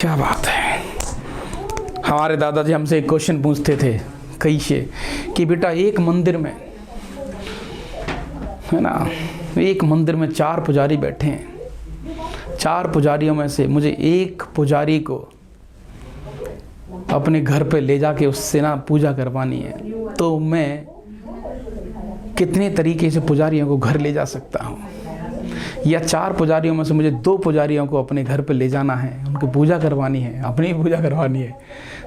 क्या बात है। हमारे दादाजी हमसे एक क्वेश्चन पूछते थे कैसे कि बेटा एक मंदिर में है ना, एक मंदिर में 4 पुजारी बैठे हैं। 4 पुजारियों में से मुझे एक पुजारी को अपने घर पे ले जाके उससे ना पूजा करवानी है, तो मैं कितने तरीके से पुजारियों को घर ले जा सकता हूँ? या 4 पुजारियों में से मुझे 2 पुजारियों को अपने घर पे ले जाना है, उनकी पूजा करवानी है, अपनी पूजा करवानी है,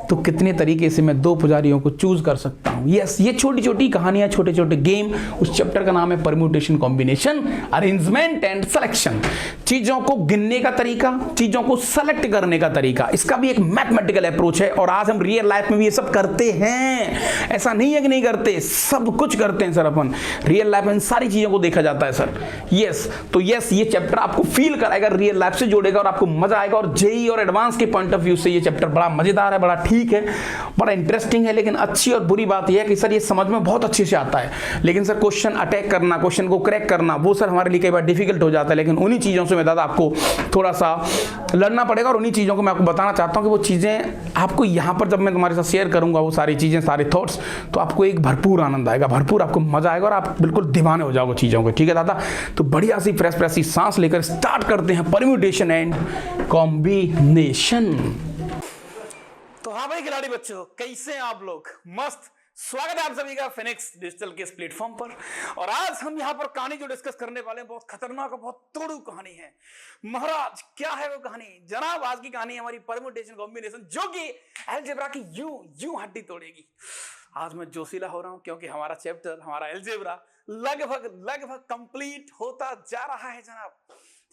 तो कितने तरीके से मैं 2 पुजारियों को चूज कर सकता हूँ? यस, ये छोटी छोटी कहानियाँ, छोटे छोटे गेम, उस चैप्टर का नाम है permutation, combination, arrangement and selection. चीजों को गिनने का तरीका, चीजों को सेलेक्ट करने का तरीका, इसका भी एक मैथमेटिकल अप्रोच है। और आज हम रियल लाइफ में भी ये सब करते हैं, ऐसा नहीं है कि नहीं करते, सब कुछ करते हैं सर। अपन रियल लाइफ में इन सारी चीजों को देखा जाता है सर। यस, तो यस, ये चैप्टर आपको फील कराएगा, रियल लाइफ से जोड़ेगा और आपको मजा आएगा। और जेई और एडवांस के पॉइंट ऑफ व्यू से ये चैप्टर बड़ा मजेदार है, बड़ा ठीक है, बड़ा इंटरेस्टिंग है। लेकिन अच्छी और बुरी बात यह है कि सर ये समझ में बहुत अच्छे से आता है, लेकिन सर क्वेश्चन अटैक करना, क्वेश्चन को क्रैक करना, वो सर हमारे लिए कई बार डिफिकल्ट हो जाता है। लेकिन उन्हीं चीजों से मैं दादा आपको थोड़ा सा लड़ना पड़ेगा और उन्हीं चीजों को मैं आपको बताना चाहता हूं कि वो चीजें आपको यहां पर जब मैं तुम्हारे साथ शेयर करूंगा वो सारी चीजें, सारे थॉट्स, तो आपको एक भरपूर आनंद आएगा, भरपूर आपको मजा आएगा और आप बिल्कुल दीवाने हो जाओगे चीजों के। ठीक है दादा, तो बढ़िया सी फ्रेश फ्रेश सी सांस लेकर स्टार्ट करते हैं परम्यूटेशन एंड कॉम्बिनेशन। तो हाँ भाई खिलाड़ी बच्चों, कैसे हैं आप लोग? मस्त स्वागत है आप सभी का फिनिक्स डिजिटल के इस प्लेटफॉर्म पर। और आज हम यहाँ पर कहानी जो डिस्कस करने वाले हैं बहुत खतरनाक और बहुत तोड़ू कहानी है। महाराज क्या है वो कहानी जनाब? आज की कहानी है हमारी परम्यूटेशन कॉम्बिनेशन, जो कि अलजेब्रा की यूं हड्डी तोड़ेगी। आज मैं जोशीला हो रहा हूं क्योंकि हमारा चैप्टर, हमारा अलजेब्रा लगभग कंप्लीट होता जा रहा है जनाब।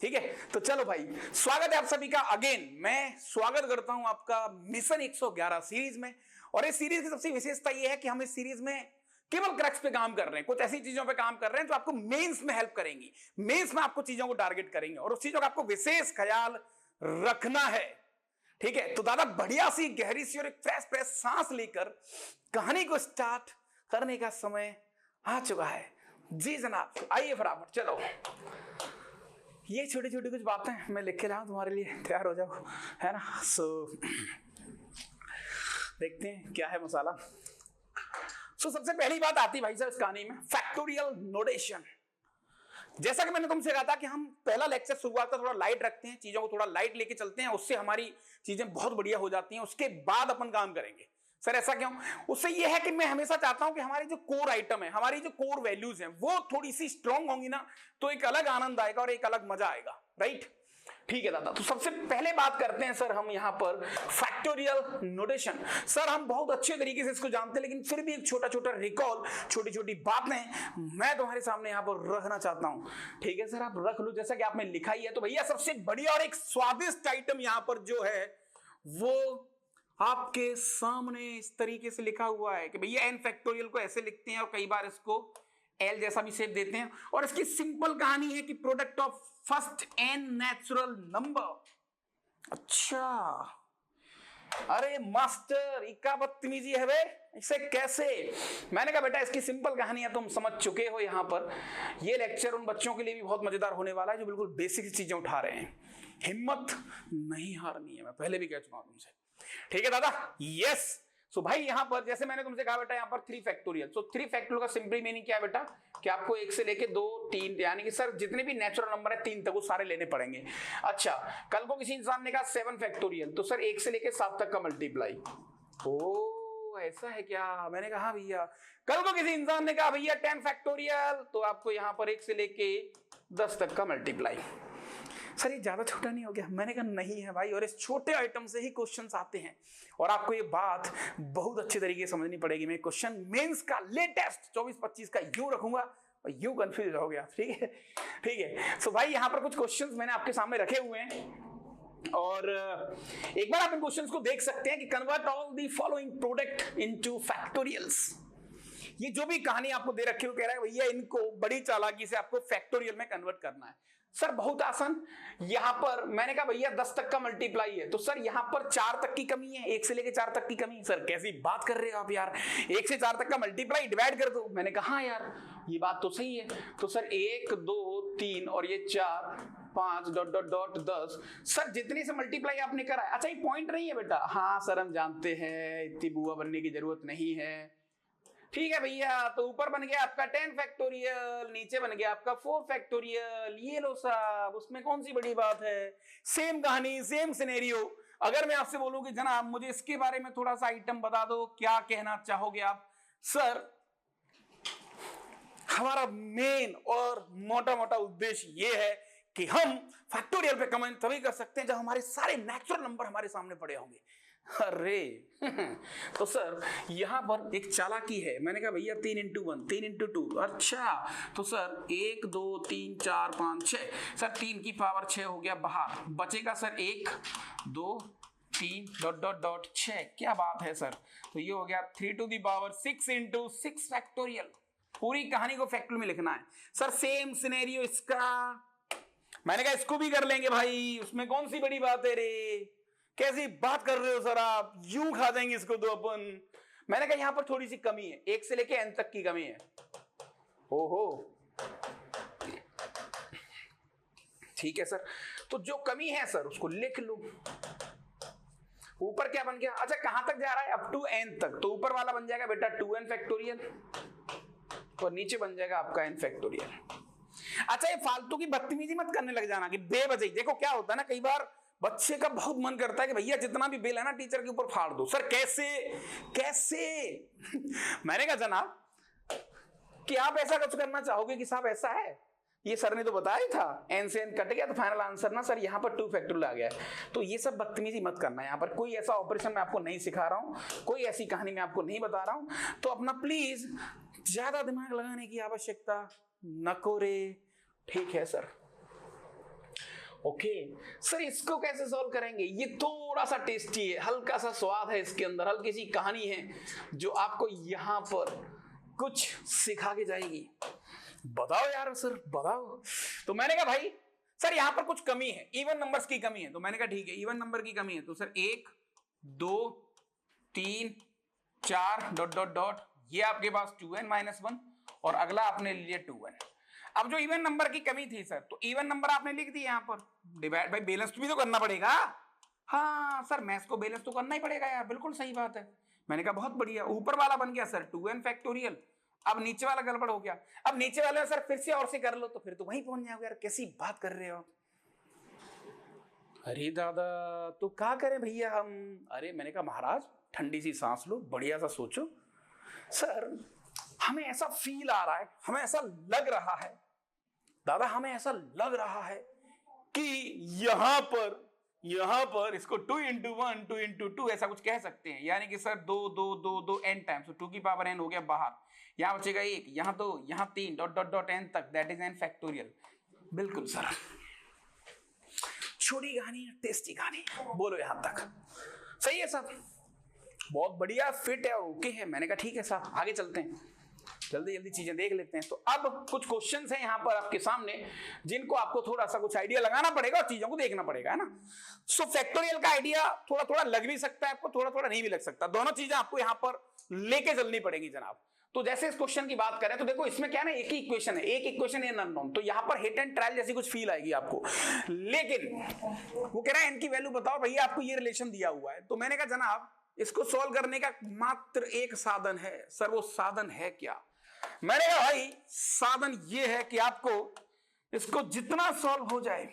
ठीक है, तो चलो भाई, स्वागत है आप सभी का अगेन। मैं स्वागत करता हूं आपका मिशन 111 सीरीज में। और इस सीरीज की सबसे विशेषता यह है कि हम इस सीरीज में केवल क्रैक्स पे काम कर रहे हैं, कुछ ऐसी चीजों पे काम कर रहे हैं जो आपको मेंस में हेल्प करेंगी। मेंस में आपको चीजों को टारगेट करेंगे और उस चीजों का आपको विशेष ख्याल रखना है। ठीक है, तो दादा बढ़िया सी गहरी सी और एक फ्रेश फ्रेश सांस लेकर कहानी को स्टार्ट करने का समय आ चुका है। जी जनाब, आइए फटाफट चलो। ये छोटी छोटी कुछ बातें मैं लिख के लाऊं तुम्हारे लिए, तैयार हो जाओ, है ना? सो देखते हैं क्या है मसाला। सबसे पहली बात आती भाई साहब इस कहानी में फैक्टोरियल नोटेशन। जैसा कि मैंने तुमसे कहा था कि हम पहला लेक्चर शुरुआत का थोड़ा लाइट रखते हैं, चीजों को थोड़ा लाइट लेके चलते हैं, उससे हमारी चीजें बहुत बढ़िया हो जाती हैं, उसके बाद अपन काम करेंगे। सर ऐसा क्यों? उससे यह है कि मैं हमेशा चाहता हूं कि हमारी जो कोर आइटम है, हमारी जो कोर वैल्यूज हैं, वो थोड़ी सी स्ट्रांग होंगी ना, तो एक अलग आनंद आएगा और एक अलग मजा आएगा। राइट? ठीक है दादा, तो सबसे पहले बात करते हैं सर हम यहां पर फैक्टोरियल नोटेशन। सर हम बहुत अच्छे तरीके से इसको जानते हैं, लेकिन फिर भी एक छोटा छोटा रिकॉल, छोटी छोटी बातें मैं तुम्हारे सामने यहां पर रखना चाहता हूं। ठीक है सर, आप रख लो जैसा कि आपने लिखा ही है। तो भैया सबसे बढ़िया और एक स्वादिष्ट आइटम यहां पर जो है वो आपके सामने इस तरीके से लिखा हुआ है कि भैया एन फैक्टोरियल को ऐसे लिखते हैं और कई बार इसको एल जैसा भी शेप देते हैं। और इसकी सिंपल कहानी है कि product of first n natural number. अच्छा, अरे मास्टर इक्का बदतमीजी है बे, इसे कैसे? मैंने कहा बेटा इसकी सिंपल कहानी है, तुम समझ चुके हो। यहां पर ये लेक्चर उन बच्चों के लिए भी बहुत मजेदार होने वाला है जो बिल्कुल बेसिक चीजें उठा रहे हैं। हिम्मत नहीं हारनी है, मैं पहले भी कह चुका हूं तुमसे। ठीक है दादा? यस। सो भाई यहां पर जैसे मैंने तुमसे कहा बेटा, यहां पर 3 फैक्टोरियल। सो 3 फैक्टोरियल का सिंपल मीनिंग क्या है बेटा? कि आपको 1 से लेके 2, 3, यानी कि सर जितने भी नेचुरल नंबर है 3 तक वो सारे लेने पड़ेंगे। अच्छा, कल को किसी इंसान ने कहा 7 फैक्टोरियल, तो सर 1 से लेके 7 तक का मल्टीप्लाई। ओ ऐसा है क्या? मैंने कहा भैया। कल को किसी इंसान ने कहा भैया 10 फैक्टोरियल, तो आपको यहां पर 1 से लेके 10 तक का मल्टीप्लाई। सर ये ज्यादा छोटा नहीं हो गया? मैंने कहा नहीं है भाई, और इस छोटे आइटम से ही क्वेश्चंस आते हैं। और आपको ये बात बहुत अच्छे तरीके से समझनी पड़ेगी। मैं क्वेश्चन मेंस का लेटेस्ट 24-25 का यूं रखूंगा और यूं कंफ्यूज हो गया। ठीक है, ठीक है। सो भाई यहाँ पर कुछ क्वेश्चंस मैंने आपके सामने रखे हुए हैं और एक बार आप इन क्वेश्चंस को देख सकते हैं कि convert all the following product into factorials. ये जो भी कहानी आपको दे रखी है वो कह रहा है भैया इनको बड़ी चालाकी से आपको फैक्टोरियल में कन्वर्ट करना है। सर बहुत आसान। यहां पर मैंने कहा भैया 10 तक का मल्टीप्लाई है, तो सर यहां पर 4 तक की कमी है, 1 से लेके 4 तक की कमी। सर कैसी बात कर रहे हो आप यार, 1 से 4 तक का मल्टीप्लाई डिवाइड कर दो। मैंने कहा हाँ यार ये बात तो सही है। तो सर 1, 2, 3 और ये 4, 5 डॉट डॉट डॉट 10। सर जितने से मल्टीप्लाई आपने करा है, अच्छा ये पॉइंट नहीं है बेटा, हाँ सर हम जानते हैं इतनी बुआ बनने की जरूरत नहीं है, ठीक है भैया। तो ऊपर बन गया आपका 10 फैक्टोरियल, नीचे बन गया आपका 4 फैक्टोरियल, ये लो साहब, उसमें कौन सी बड़ी बात है, सेम कहानी सेम सिनेरियो। अगर मैं आपसे बोलूं कि जनाब मुझे इसके बारे में थोड़ा सा आइटम बता दो, क्या कहना चाहोगे आप? सर हमारा मेन और मोटा मोटा उद्देश्य ये है कि हम फैक्टोरियल पे कमेंट तभी कर सकते हैं जब हमारे सारे नेचुरल नंबर हमारे सामने पड़े होंगे। अरे तो सर यहां पर एक चालाकी है, मैंने कहा भैया 3 इंटू 1, 3 इंटू 2, अच्छा तो सर 1 2 3 4 5 6, सर 3 की पावर 6 हो गया बाहर, बचेगा सर 1 2 3 डॉट डॉट डॉट 6, क्या बात है सर। तो ये हो गया 3 to the power 6 into 6 factorial. पूरी कहानी को फैक्टोरियल में लिखना है सर, सेम सिनेरियो इसका, मैंने कहा इसको भी कर लेंगे भाई, उसमें कौन सी बड़ी बात है रे, कैसी बात कर रहे हो सर आप, यूं खा देंगे इसको तो अपन। मैंने कहा यहां पर थोड़ी सी कमी है, 1 से लेके n तक की कमी है। ओहो ठीक है सर, तो जो कमी है सर उसको लिख लो। ऊपर क्या बन गया, अच्छा कहां तक जा रहा है, अप टू n तक, तो ऊपर वाला बन जाएगा बेटा 2n फैक्टोरियल और नीचे बन जाएगा आपका n फैक्टोरियल। अच्छा ये फालतू की बदतमीजी मत करने लग जाना कि बेवजह। देखो क्या होता है ना, कई बार बच्चे का बहुत मन करता है कि भैया जितना भी बिल है ना टीचर के ऊपर फाड़ दो। सर कैसे कैसे मैंने कहा जनाब कि आप ऐसा कुछ करना चाहोगे कि साहब ऐसा है, ये सर ने तो बताया ही था, n से n कट गया तो फाइनल आंसर ना सर यहाँ पर 2 फैक्टोरियल आ गया। तो ये सब बदतमीजी मत करना, यहाँ पर कोई ऐसा ऑपरेशन मैं आपको नहीं सिखा रहा हूँ, कोई ऐसी कहानी मैं आपको नहीं बता रहा हूँ, तो अपना प्लीज ज्यादा दिमाग लगाने की आवश्यकता न रे, ठीक है सर। ओके सर इसको कैसे सॉल्व करेंगे, ये थोड़ा सा टेस्टी है, हल्का सा स्वाद है इसके अंदर, हल्की सी कहानी है जो आपको यहां पर कुछ सिखा के जाएगी। बताओ यार सर बताओ। तो मैंने कहा भाई सर यहां पर कुछ कमी है, इवन नंबर्स की कमी है। तो मैंने कहा ठीक है इवन नंबर की कमी है, तो सर 1 2 3 4 डॉट डॉट डॉट, ये आपके पास 2n-1 और अगला आपने लिया 2n। अब जो इवन नंबर की कमी थी सर, तो इवन नंबर आपने लिख दी यहाँ पर, डिवाइड बाय बैलेंस भी तो करना पड़ेगा। हाँ सर मैथ्स को बैलेंस तो करना ही पड़ेगा यार, बिल्कुल सही बात है। मैंने कहा बहुत बढ़िया, ऊपर वाला बन गया सर 2n फैक्टोरियल, अब नीचे वाला गड़बड़ हो गया, अब नीचे वाले सर फिर से और से कर लो तो फिर तो वहीं पहुंच जाओगे यार, कैसी बात कर रहे हो। अरे दादा तो क्या करें भैया हम, अरे मैंने कहा महाराज ठंडी सी सांस लो, बढ़िया सा सोचो। सर हमें ऐसा फील आ रहा है, हमें ऐसा लग रहा है दादा, हमें ऐसा लग रहा है कि यहां पर इसको 2 इंटू 1 2 इंटू 2 ऐसा कुछ कह सकते हैं, यानी कि सर 2 2 2 2 n टाइम्स, तो 2 की पावर n हो गया बाहर, यहां बचेगा 1, यहां 2, यहां 3 डॉट डॉट डॉट n तक, दैट इज n फैक्टोरियल। बिल्कुल सर, छोटी कहानी टेस्टी कहानी, बोलो यहां तक सही है सर, बहुत बढ़िया फिट है, ओके है। मैंने कहा ठीक है साहब आगे चलते हैं, जल्दी जल्दी चीजें देख लेते हैं। तो अब कुछ क्वेश्चंस हैं यहाँ पर आपके सामने जिनको आपको थोड़ा सा कुछ आइडिया लगाना पड़ेगा और चीजों को देखना पड़ेगा, है ना। सो फैक्टोरियल का आइडिया थोड़ा थोड़ा लग भी सकता है आपको, थोड़ा थोड़ा नहीं भी लग सकता, दोनों चीजें आपको यहाँ पर लेके चलनी पड़ेगी जनाब। तो जैसे इस क्वेश्चन की बात करें तो देखो इसमें क्या ना एक ही इक्वेशन है, एक इक्वेशन एन अननोन, तो यहाँ पर हिट एंड ट्रायल जैसी कुछ फील आएगी आपको, लेकिन वो कह रहा है एन की वैल्यू बताओ भैया, आपको ये रिलेशन दिया हुआ है। तो मैंने कहा जनाब इसको सॉल्व करने का मात्र एक साधन है। सर वो साधन है क्या? मैंने कहा भाई साधन ये है कि आपको इसको जितना सॉल्व हो जाए,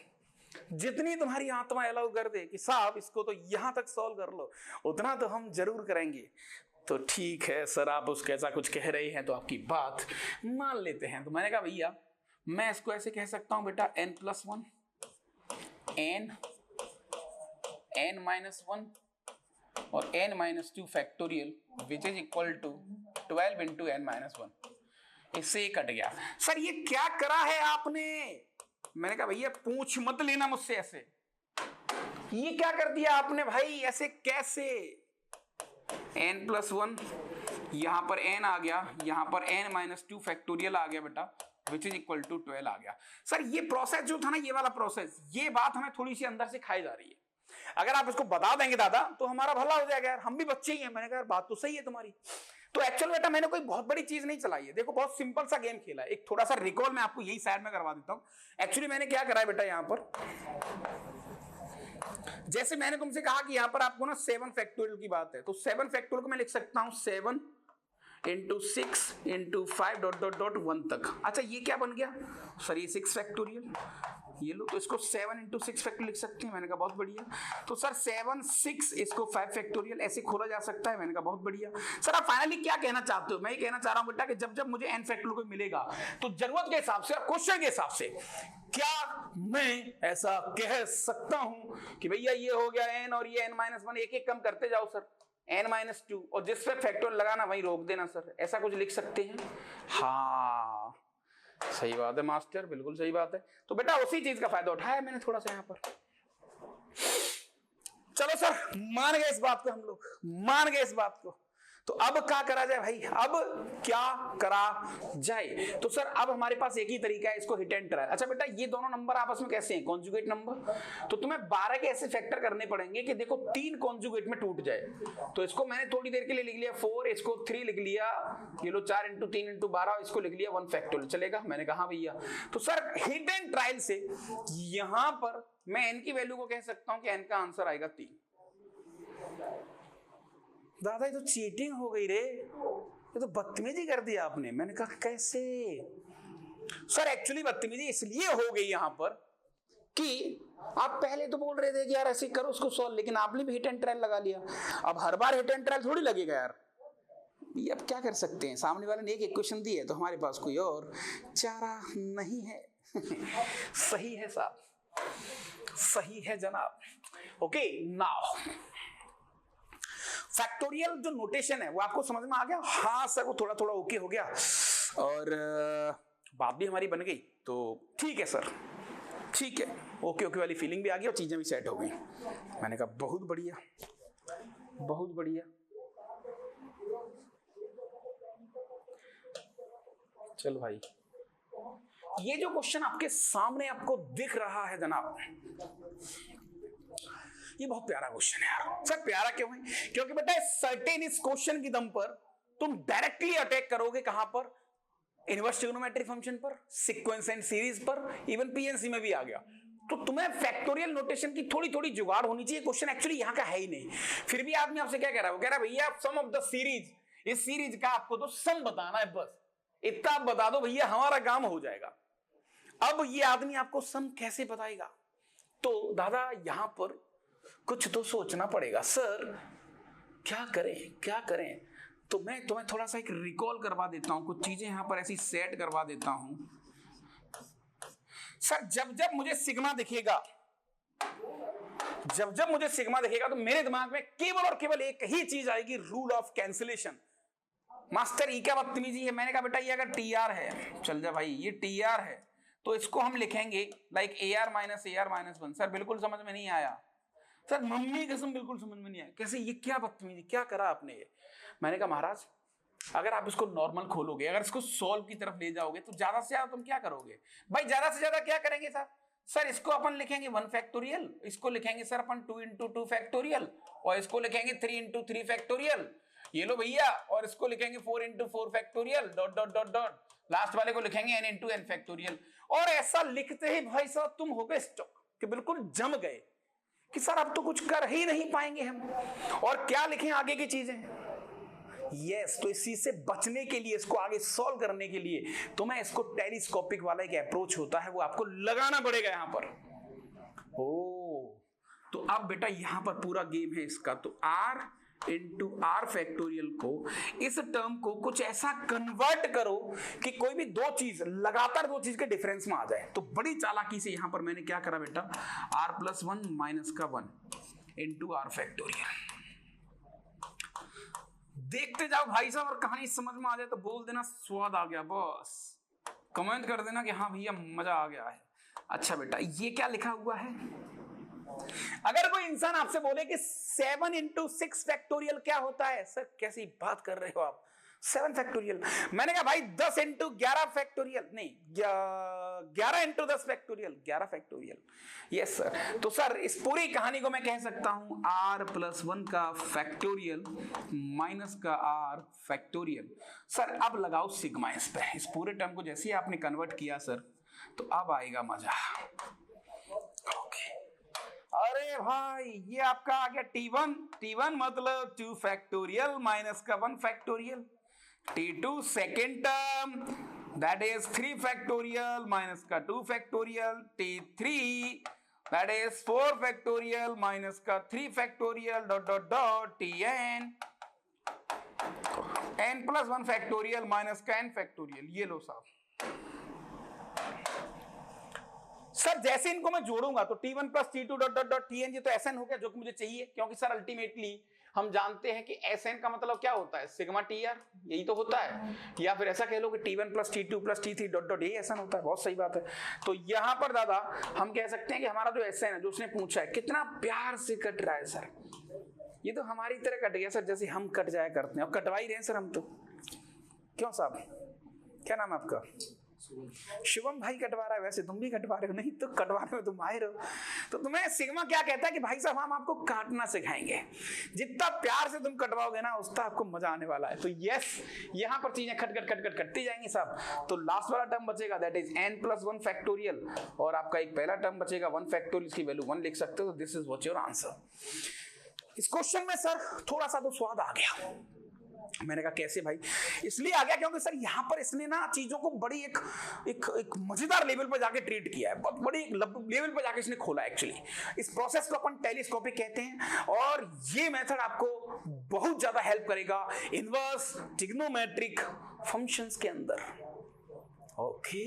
जितनी तुम्हारी आत्मा अलाउ कर दे कि साहब इसको तो यहां तक सॉल्व कर लो, उतना तो हम जरूर करेंगे। तो ठीक है सर आप उसको ऐसा कुछ कह रहे हैं तो आपकी बात मान लेते हैं। तो मैंने कहा भैया मैं इसको ऐसे कह सकता हूं बेटा n+1 n-1 और n-2 factorial which is equal to 12 into n-1। इससे ये कट गया। सर ये क्या करा है आपने? मैंने कहा भैया पूछ मत लेना मुझसे ऐसे, ये क्या कर दिया आपने भाई, ऐसे कैसे? n+1 यहां पर n आ गया, यहां पर n-2 फैक्टोरियल आ गया बेटा विच इज इक्वल टू 12 आ गया। सर ये प्रोसेस जो था ना, ये वाला प्रोसेस, ये बात हमें थोड़ी सी अंदर से खाई जा रही है। अगर आप इसको बता देंगे दादा तो हमारा भला हो जाएगा यार, हम भी बच्चे ही हैं। मैंने कहा बात तो सही है तुम्हारी। तो एक्चुअल बेटा मैंने कोई बहुत बड़ी चीज नहीं चलाई है, देखो बहुत सिंपल सा गेम खेला है। एक थोड़ा सा रिकॉल मैं आपको यही साइड में करवा देता हूं। एक्चुअली मैंने क्या करा है बेटा, यहां पर जैसे मैंने तुमसे कहा कि यहां पर आपको ना 7 फैक्टोरियल की बात है, तो 7 फैक्टोरियल को मैं लिख सकता हूं 7 into 6 into 5 dot dot dot 1 तक। अच्छा ये क्या बन गया सर, ये 6 फैक्टोरियल, ये लो, तो इसको 7 इंटू 6 फैक्टोरियल लिख सकते हैं। मैंने कहा बहुत बढ़िया। तो सर 7 6 इसको 5 फैक्टोरियल ऐसे खोला जा सकता है। मैंने कहा बहुत बढ़िया। सर आप फाइनली क्या कहना चाहते हो? मैं ये कहना चाह रहा हूं बेटा कि जब जब मुझे n फैक्टोरियल को मिलेगा तो जरूरत के हिसाब से और क्वेश्चन के हिसाब से क्या मैं ऐसा कह सकता हूं कि भैया ये हो गया n और ये n-1, एक एक कम करते जाओ सर, n-2, और जिस पे फैक्टोरियल लगाना वहीं रोक देना सर, ऐसा कुछ लिख सकते हैं? हाँ सही बात है मास्टर, बिल्कुल सही बात है। तो बेटा उसी चीज का फायदा उठाया मैंने थोड़ा सा यहाँ पर। चलो सर मान गए इस बात को, हम लोग मान गए इस बात को। तो अब क्या करा जाए भाई, अब क्या करा जाए? तो सर अब हमारे पास एक ही तरीका है, इसको हिट एंड ट्राई। अच्छा बेटा ये दोनों नंबर आपस में कैसे हैं? Conjugate number. तो तुम्हें 12 के ऐसे फैक्टर करने पड़ेंगे कि देखो 3 कॉन्जुगेट में टूट जाए। तो इसको मैंने थोड़ी देर के लिए लिख लिया 4, इसको 3 लिख लिया, ये लो 4 इंटू 3 इंटू 12, इसको लिख लिया 1 फैक्टोरियल। चलेगा? मैंने कहा भैया। तो सर हिट एंड ट्रायल से यहां पर मैं n की वैल्यू को कह सकता हूं कि n का आंसर आएगा 3। दादा ये तो चीटिंग हो गई रे, ये तो बदतमीजी कर दिया आपने। मैंने कहा कैसे? सर एक्चुअली बदतमीजी इसलिए हो गई यहां पर कि आप पहले तो बोल रहे थे कि यार ऐसे करो उसको सॉल्व, लेकिन आपने भी हिट एंड ट्रायल लगा लिया। अब हर बार हिट एंड ट्रायल थोड़ी लगेगा यार, ये अब क्या कर सकते हैं? सामने वाले ने एक इक्वेशन दी है तो हमारे पास कोई और चारा नहीं है। सही है साहब, सही है जनाब। ओके नाउ फैक्टोरियल जो नोटेशन है वो आपको समझ में आ गया? हाँ सर वो थोड़ा थोड़ा ओके हो गया और बात भी हमारी बन गई, तो ठीक है सर, ठीक है, ओके ओके वाली फीलिंग भी आ गई और चीजें भी सेट हो गई। मैंने कहा बहुत बढ़िया, बहुत बढ़िया। चल भाई ये जो क्वेश्चन आपके सामने आपको दिख रहा है जनाब, ये बहुत प्यारा क्वेश्चन है यार। सर प्यारा क्यों है? क्योंकि बेटा सर्टेन इस क्वेश्चन की दम पर तुम डायरेक्टली अटैक करोगे कहां पर? इनवर्स ट्रिग्नोमेट्रिक फंक्शन पर, सीक्वेंस एंड सीरीज पर, इवन पीएनसी में भी आ गया। तो तुम्हें फैक्टोरियल नोटेशन की थोड़ी थोड़ी जुगाड़ होनी चाहिए। क्वेश्चन एक्चुअली यहां का है ही नहीं, फिर भी आदमी आपसे क्या कह रहा है? वो कह रहा है भैया सम ऑफ द सीरीज, इस सीरीज का आपको तो सम बताना है, बस इतना आप बता दो भैया हमारा काम हो जाएगा। अब ये आदमी आपको सम कैसे बताएगा? तो दादा यहां पर कुछ तो सोचना पड़ेगा। सर क्या करें क्या करें? तो मैं तुम्हें थोड़ा सा एक रिकॉल करवा देता हूं, कुछ चीजें यहां पर ऐसी सेट करवा देता हूं। सर जब जब मुझे सिग्मा दिखेगा, जब जब मुझे सिग्मा दिखेगा तो मेरे दिमाग में केवल और केवल एक ही चीज आएगी, रूल ऑफ कैंसिलेशन। मास्टर ये क्या बदतमीजी है? मैंने कहा बेटा ये अगर टी आर है, चल जा भाई, ये टी आर है तो इसको हम लिखेंगे like A R minus 1। Sir बिल्कुल समझ में नहीं आया सर, मम्मी कसम बिल्कुल समझ में नहीं आया। कैसे? ये क्या बदतमीजी, क्या करा आपने ये? मैंने कहा महाराज अगर आप इसको नॉर्मल खोलोगे, अगर इसको सॉल्व की तरफ ले जाओगे तो ज्यादा से ज्यादा तुम क्या करोगे भाई? ज्यादा से ज्यादा क्या करेंगे सर? सर इसको अपन लिखेंगे 1 फैक्टोरियल, इसको लिखेंगे सर अपन 2 इंटू 2 फैक्टोरियल, और इसको लिखेंगे 3 इंटू 3 फैक्टोरियल, ये लो भैया, और इसको लिखेंगे 4 into 4 factorial dot dot dot dot, last वाले को लिखेंगे n इंटू n फैक्टोरियल। और ऐसा लिखते ही भाई साहब तुम हो गए स्टॉक कि बिल्कुल जम गए कि सर अब तो कुछ कर ही नहीं पाएंगे हम, और क्या लिखें आगे की चीजें। यस तो इस चीज से बचने के लिए, इसको आगे सॉल्व करने के लिए तो मैं इसको टेलीस्कोपिक वाला एक अप्रोच होता है वो आपको लगाना पड़ेगा यहां पर। ओ तो अब बेटा यहां पर पूरा गेम है इसका। तो r इंटू आर फैक्टोरियल को, इस टर्म को कुछ ऐसा कन्वर्ट करो कि कोई भी दो चीज लगातार दो चीज के डिफरेंस में आ जाए। तो बड़ी चालाकी से यहां पर मैंने क्या करा बेटा, r+1 माइनस का 1 इंटू आर फैक्टोरियल। देखते जाओ भाई साहब, और कहानी समझ में आ जाए तो बोल देना स्वाद आ गया, बस कमेंट कर देना कि हाँ भैया मजा आ गया है। अच्छा बेटा ये क्या लिखा हुआ है? अगर कोई इंसान आपसे बोले कि 7 इंटू 6 फैक्टोरियल क्या होता है? सर कैसी बात कर रहे हो आप? 7 फैक्टोरियल। मैंने कहा भाई 10 इंटू 11 फैक्टोरियल, नहीं 11 into 10 factorial, 11 factorial. Yes sir. तो सर इस पूरी कहानी को मैं कह सकता हूं r+1 का फैक्टोरियल माइनस का r फैक्टोरियल। सर अब लगाओ सिग्मा इस पे, इस पूरे टर्म को जैसे ही आपने कन्वर्ट किया सर तो अब आएगा मजा। अरे भाई ये आपका आ गया T1 मतलब 2 फैक्टोरियल माइनस का 1 factorial, T2 second term that is 3 factorial minus का 2 factorial, T3 that is 4 factorial minus का 3 factorial dot dot dot Tn n+1 factorial minus का n फैक्टोरियल। ये लो साहब। सर जैसे इनको मैं जोड़ूंगा तो T1 plus T2 dot dot dot Tn, ये तो Sn हो गया जो कि मुझे चाहिए, क्योंकि सर अल्टीमेटली हम जानते हैं कि Sn का मतलब क्या होता है, सिग्मा Tr, यही तो होता है। या फिर ऐसा कह लो कि T1 plus T2 plus T3 dot dot ये Sn होता है। बहुत सही बात है। तो यहां पर दादा हम कह सकते हैं कि हमारा जो Sn है, जो उसने पूछा है, कितना प्यार से कट रहा है सर। ये तो हमारी तरह कट गया सर, जैसे हम कट जाया करते हैं। अब कटवा ही रहे हैं सर हम तो। क्यों साहब, क्या नाम है आपका? शुभम भाई कटवा रहा है, वैसे तुम भी कटवा रहे हो, नहीं तो कटवाने में तुम माहिर हो। तो तुम्हें सिग्मा क्या कहता है कि भाई साहब हम आपको काटना सिखाएंगे, जितना प्यार से तुम कटवाओगे ना उतना आपको मजा आने वाला है। तो यस, यहाँ पर चीजें खट खट खट खट कटती जाएंगी साहब। तो लास्ट वाला टर्म बचेगा दैट इज n+1 फैक्टोरियल, और आपका एक पहला टर्म बचेगा 1 फैक्टोरियल, इसकी वैल्यू 1 लिख सकते हो। This is what your answer. इस क्वेश्चन में सर थोड़ा सा तो स्वाद आ गया। मैंने कहा कैसे भाई? इसलिए आ गया क्योंकि सर यहाँ पर इसने ना चीजों को बड़ी एक मजेदार लेवल पर जाके ट्रीट किया है, बहुत बड़ी लेवल पर जाके इसने खोला। एक्चुअली इस प्रोसेस को अपन टेलीस्कोपिक कहते हैं, और ये मेथड आपको बहुत ज्यादा हेल्प करेगा इनवर्स ट्रिग्नोमेट्रिक फंक्शंस के अंदर। ओके,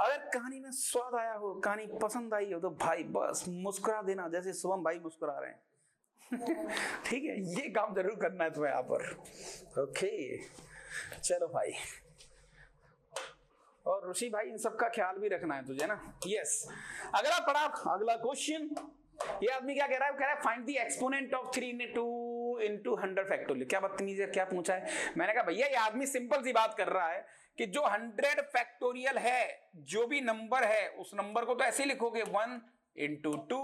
अगर कहानी में स्वाद आया हो, कहानी पसंद आई हो, तो भाई बस मुस्कुरा देना जैसे शुभम भाई मुस्कुरा रहे हैं। ठीक है, ये काम जरूर करना है तुम्हें यहाँ पर। ओके चलो भाई, और ऋषि भाई इन सब का ख्याल भी रखना है तुझे ना। यस, अगला पढ़ा, अगला क्वेश्चन। ये आदमी क्या कह रहा है? कह रहा है find the exponent of 3 into 100 factorial. क्या बदतमीजी है, क्या पूछा है? मैंने कहा भैया ये आदमी सिंपल सी बात कर रहा है कि जो 100 फैक्टोरियल है, जो भी नंबर है उस नंबर को तो ऐसे लिखोगे 1 into 2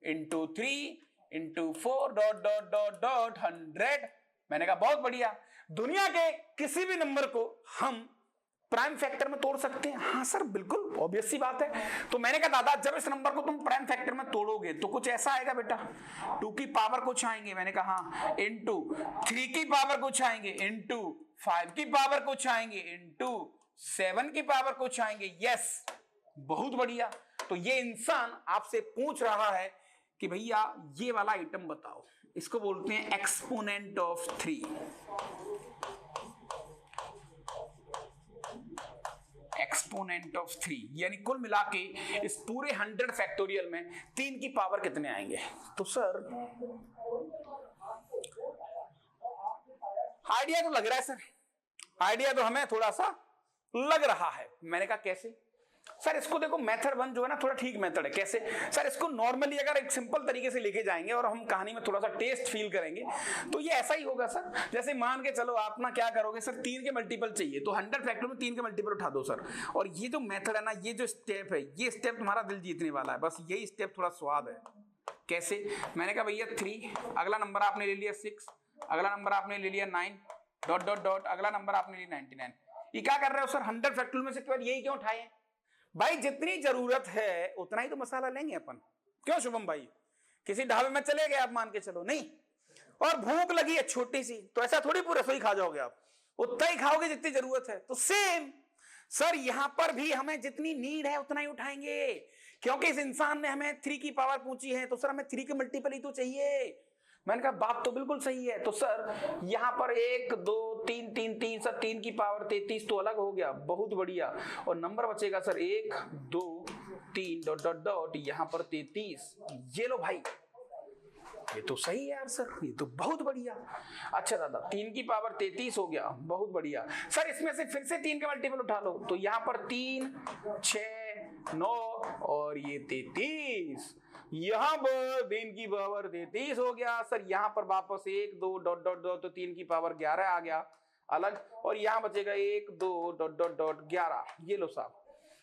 into 3 into 4 dot dot dot dot 100। मैंने कहा बहुत बढ़िया, दुनिया के किसी भी नंबर को हम प्राइम फैक्टर में तोड़ सकते हैं। हाँ सर बिल्कुल, ऑब्वियस सी बात है। तो मैंने कहा दादा जब इस नंबर को तुम प्राइम फैक्टर में तोड़ोगे तो कुछ ऐसा आएगा बेटा, 2 की पावर कुछ आएंगे। मैंने कहा हाँ, इंटू 3 की पावर कुछ आएंगे, इंटू 5 की पावर कुछ आएंगे, इंटू 7 की पावर कुछ आएंगे। यस, बहुत बढ़िया। तो ये इंसान आपसे पूछ रहा है कि भैया ये वाला आइटम बताओ, इसको बोलते हैं एक्सपोनेंट ऑफ 3। एक्सपोनेंट ऑफ 3 यानी कुल मिला के इस पूरे 100 फैक्टोरियल में 3 की पावर कितने आएंगे? तो सर आइडिया तो लग रहा है सर, आइडिया तो हमें थोड़ा सा लग रहा है। मैंने कहा कैसे? सर इसको देखो, मेथड 1 जो है ना थोड़ा ठीक मेथड है। कैसे सर? इसको नॉर्मली अगर एक सिंपल तरीके से लेके जाएंगे और हम कहानी में थोड़ा सा टेस्ट फील करेंगे तो ये ऐसा ही होगा सर। जैसे मान के चलो आप ना क्या करोगे सर, 3 के मल्टीपल चाहिए तो 100 फैक्टर में 3 के मल्टीपल उठा दो सर। और ये जो मेथड है ना, ये जो स्टेप है, ये स्टेप तुम्हारा दिल जीतने वाला है। बस यही स्टेप थोड़ा स्वाद है। कैसे? मैंने कहा भैया 3, अगला नंबर आपने ले लिया 6, अगला नंबर आपने ले लिया 9 डॉट डॉट डॉट, अगला नंबर आपने लिया 99। ये क्या कर रहे हो सर? 100 फैक्टोरियल में से केवल यही क्यों उठाए? भाई जितनी जरूरत है उतना ही तो मसाला लेंगे अपन। क्यों शुभम भाई? किसी ढाबे में चले गए आप, मान के चलो नहीं, और भूख लगी है छोटी सी, तो ऐसा थोड़ी पूरा रसोई खा जाओगे आप, उतना ही खाओगे जितनी जरूरत है। तो सेम सर यहां पर भी हमें जितनी नीड है उतना ही उठाएंगे, क्योंकि इस इंसान ने हमें 3 की पावर पूछी है तो सर हमें 3 के मल्टीपल ही तो चाहिए। मैंने कहा बात तो बिल्कुल सही है। तो सर यहाँ पर 1 2 3 3 3 सर 3 की पावर 33 तो अलग हो गया, बहुत बढ़िया। और नंबर बचेगा सर 1 2 3 डॉट डॉट डॉट, यहाँ पर 33। ये लो भाई, ये तो सही है यार सर, ये तो बहुत बढ़िया। अच्छा दादा 3 की पावर 33 हो गया, बहुत बढ़िया। सर इसमें से फिर से 3 का मल्टीपल उठा लो तो यहाँ पर 3 6 9 और ये 33। यहां पर 3 की पावर 33 हो गया सर, यहां पर वापस 1 2 डॉट डॉट डॉट तो 3 की पावर 11 आ गया अलग, और यहां बचेगा 1 2 डॉट डॉट डॉट 11, ये लो साहब।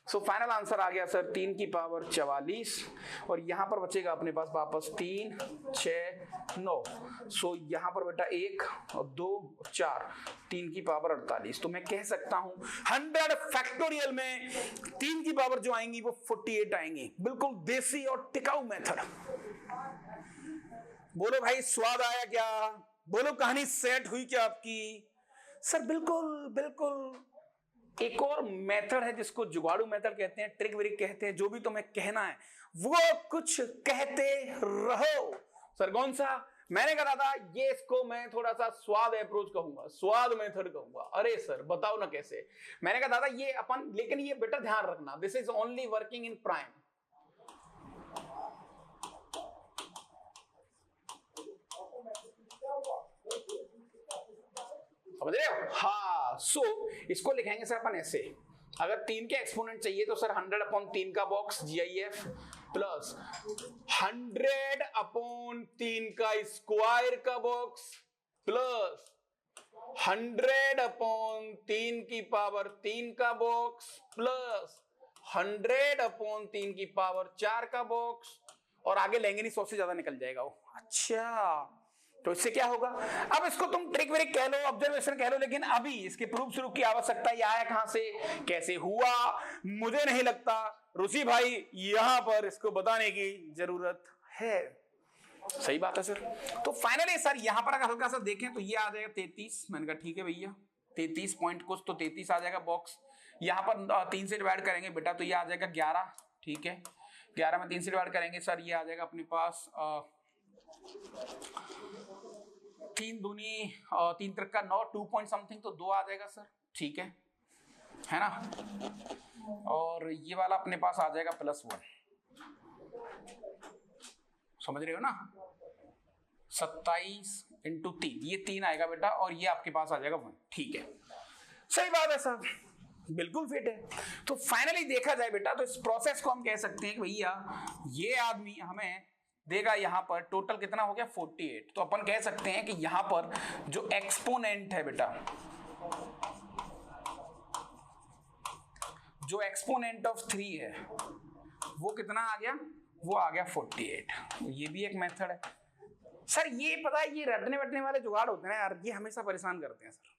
सो फाइनल आंसर आ गया सर 3 की पावर 44, और यहां पर बचेगा अपने पास वापस 3 6 9। सो यहां पर बेटा 1 और 2 और 4, 3 की पावर 48। तो मैं कह सकता हूं 100 फैक्टोरियल में 3 की पावर जो आएंगी वो 48 आएंगी। बिल्कुल देसी और टिकाऊ मेथड। बोलो भाई स्वाद आया क्या? बोलो कहानी सेट हुई क्या आपकी? सर बिल्कुल बिल्कुल। एक और मेथड है जिसको जुगाड़ू मेथड कहते हैं, ट्रिक विरिक कहते हैं, जो भी तुम्हें कहना है वो कुछ कहते रहो। सर कौन सा? मैंने कहा था ये, इसको मैं थोड़ा सा स्वाद अप्रोच कहूंगा, स्वाद मेथड कहूंगा। अरे सर बताओ ना कैसे? मैंने कहा था ये अपन, लेकिन ये बेटा ध्यान रखना, this is only working in prime. समझ रहे हो? हाँ, सो इसको लिखेंगे सर अपन ऐसे, अगर 3 के एक्सपोनेंट चाहिए तो सर 100/3 का बॉक्स GIF प्लस 100/3 का स्क्वायर का बॉक्स प्लस 100/3 की पावर 3 का बॉक्स प्लस 100/3 की पावर 4 का बॉक्स, और आगे लेंगे नहीं, 100 से ज्यादा निकल जाएगा वो। अच्छा, तो इससे क्या होगा? अब इसको तुम ट्रिक व्रिक कह लो, ऑब्जर्वेशन कह लो, लेकिन अभी इसके प्रूफ शुरू की आवश्यकता, ये आया कहां से, कैसे हुआ, मुझे नहीं लगता रुचि भाई यहां पर इसको बताने की जरूरत है। सही बात है सर। तो फाइनली सर यहां पर अगर हल्का सा देखें तो ये आ जाएगा 33। मैंने कहा ठीक है भैया 33 पॉइंट कुछ, तो 33 आ जाएगा बॉक्स। यहां पर 3 से डिवाइड करेंगे बेटा तो ये आ जाएगा 11। ठीक है, 11 में 3 से डिवाइड करेंगे सर, ये आ जाएगा अपने पास 3 दूनी 3 त्रिक का 9, 2 पॉइंट समथिंग, तो 2 आ जाएगा सर। ठीक है ना? और ये वाला अपने पास आ जाएगा +1। समझ रहे हो ना? 27 × 3, ये 3 आएगा बेटा, और ये आपके पास आ जाएगा 1। ठीक है, सही बात है सर, बिल्कुल फिट है। तो फाइनली देखा जाए बेटा तो इस प्रोसेस को हम कह सकते हैं कि भैया ये आदमी हमें देगा यहां पर टोटल कितना हो गया 48। तो अपन कह सकते हैं कि यहां पर जो एक्सपोनेंट है बेटा, जो एक्सपोनेंट ऑफ 3 है वो कितना आ गया, वो आ गया 48। ये भी एक मेथड है सर। ये पता है ये रटने वटने वाले जुगाड़ होते हैं ना यार, ये हमेशा परेशान करते हैं सर,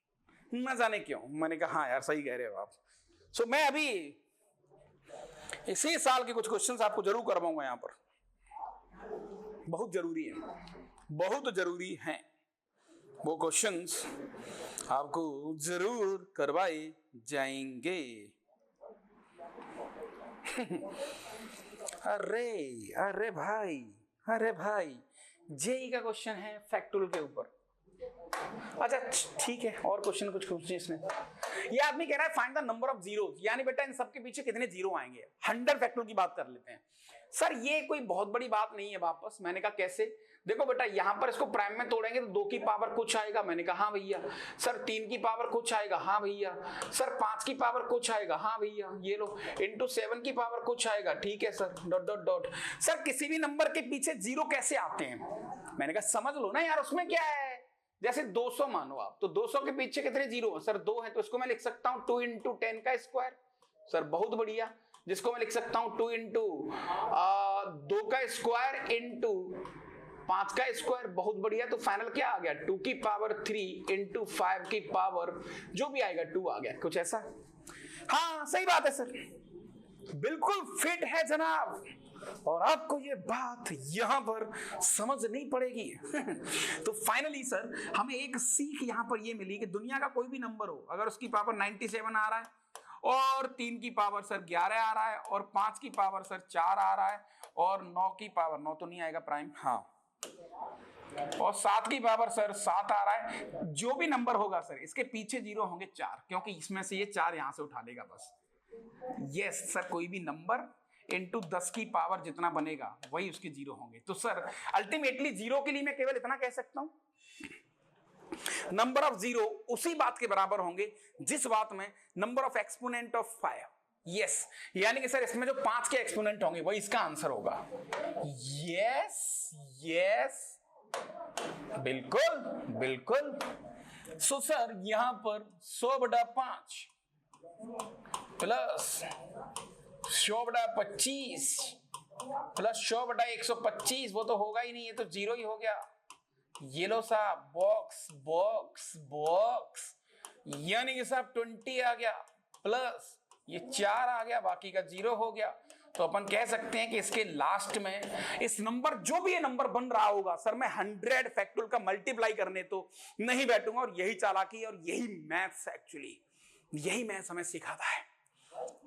न जाने क्यों। मैंने कहा हाँ यार सही कह रहे हो आप। सो मैं अभी इसी साल के कुछ क्वेश्चंस आपको जरूर करवाऊंगा यहाँ पर, बहुत जरूरी है, बहुत जरूरी हैं वो क्वेश्चंस, आपको जरूर करवाए जाएंगे। अरे भाई, अरे भाई जेई का क्वेश्चन है फैक्टोरियल के ऊपर। अच्छा ठीक है, और क्वेश्चन कुछ क्वेश्चन इसमें ये आदमी कह रहा है find the number of zero, यानी बेटा इन सब के पीछे कितने जीरो आएंगे। 100 फैक्टोरियल की बात कर लेते हैं सर, ये कोई बहुत बड़ी बात नहीं है। वापस मैंने कहा कैसे, देखो बेटा यहां पर इसको प्राइम में तोड़ेंगे तो 2 की पावर कुछ आएगा। मैंने कहा हाँ भैया। सर 3 की पावर कुछ आएगा। हाँ भैया। सर 5 की पावर कुछ आएगा। हाँ भैया। ये लो इंटू 7 की पावर कुछ आएगा। ठीक है sir, dot dot dot. Sir किसी भी नंबर के पीछे जीरो कैसे आते हैं? मैंने कहा समझ लो ना यार, उसमें क्या है, जैसे 200 मानो आप, तो 200 के पीछे कितने जीरो है सर? 2 है, तो इसको मैं लिख सकता हूँ 2 × 10 का स्क्वायर। सर बहुत बढ़िया, जिसको मैं लिख सकता हूँ 2 × 2 का स्क्वायर इंटू 5 का स्क्वायर। बहुत बढ़िया। तो फाइनल क्या आ गया, 2 की पावर 3 इंटू 5 की पावर जो भी आएगा 2 आ गया, कुछ ऐसा। हाँ सही बात है सर, बिल्कुल फिट है जनाब, और आपको ये बात यहां पर समझनी पड़ेगी। तो फाइनली सर हमें एक सीख यहां पर ये मिली कि दुनिया का कोई भी नंबर हो, अगर उसकी पावर 97 आ रहा है और 3 की पावर सर 11 आ रहा है और 5 की पावर सर 4 आ रहा है और 9 की पावर 9 तो नहीं आएगा प्राइम, हाँ, और 7 की पावर सर 7 आ रहा है, जो भी नंबर होगा सर इसके पीछे जीरो होंगे 4, क्योंकि इसमें से ये 4 यहां से उठा लेगा बस। यस सर, कोई भी नंबर इंटू 10 की पावर जितना बनेगा वही उसके जीरो होंगे। तो सर अल्टीमेटली जीरो के लिए मैं केवल इतना कह सकता हूं, नंबर ऑफ जीरो उसी बात के बराबर होंगे जिस बात में number of exponent of 5 yes, यानी कि सर इसमें जो 5 के एक्सपोनेंट होंगे वही इसका आंसर होगा। यस यस, बिल्कुल बिल्कुल। सो सर यहां पर 100/5 प्लस 100/25 प्लस 100/125, वो तो होगा ही नहीं, ये तो 0 ही हो गया। ये लो साहब, बॉक्स बॉक्स बॉक्स, यानी कि साहब 20 आ गया, प्लस ये 4 आ गया, बाकी का 0 हो गया। तो अपन कह सकते हैं कि इसके लास्ट में इस नंबर, जो भी ये नंबर बन रहा होगा सर, मैं 100 फैक्टोरियल का मल्टीप्लाई करने तो नहीं बैठूंगा। और यही चालाकी और यही मैथ्स, एक्चुअली यही मैथ्स हमें सिखाता है।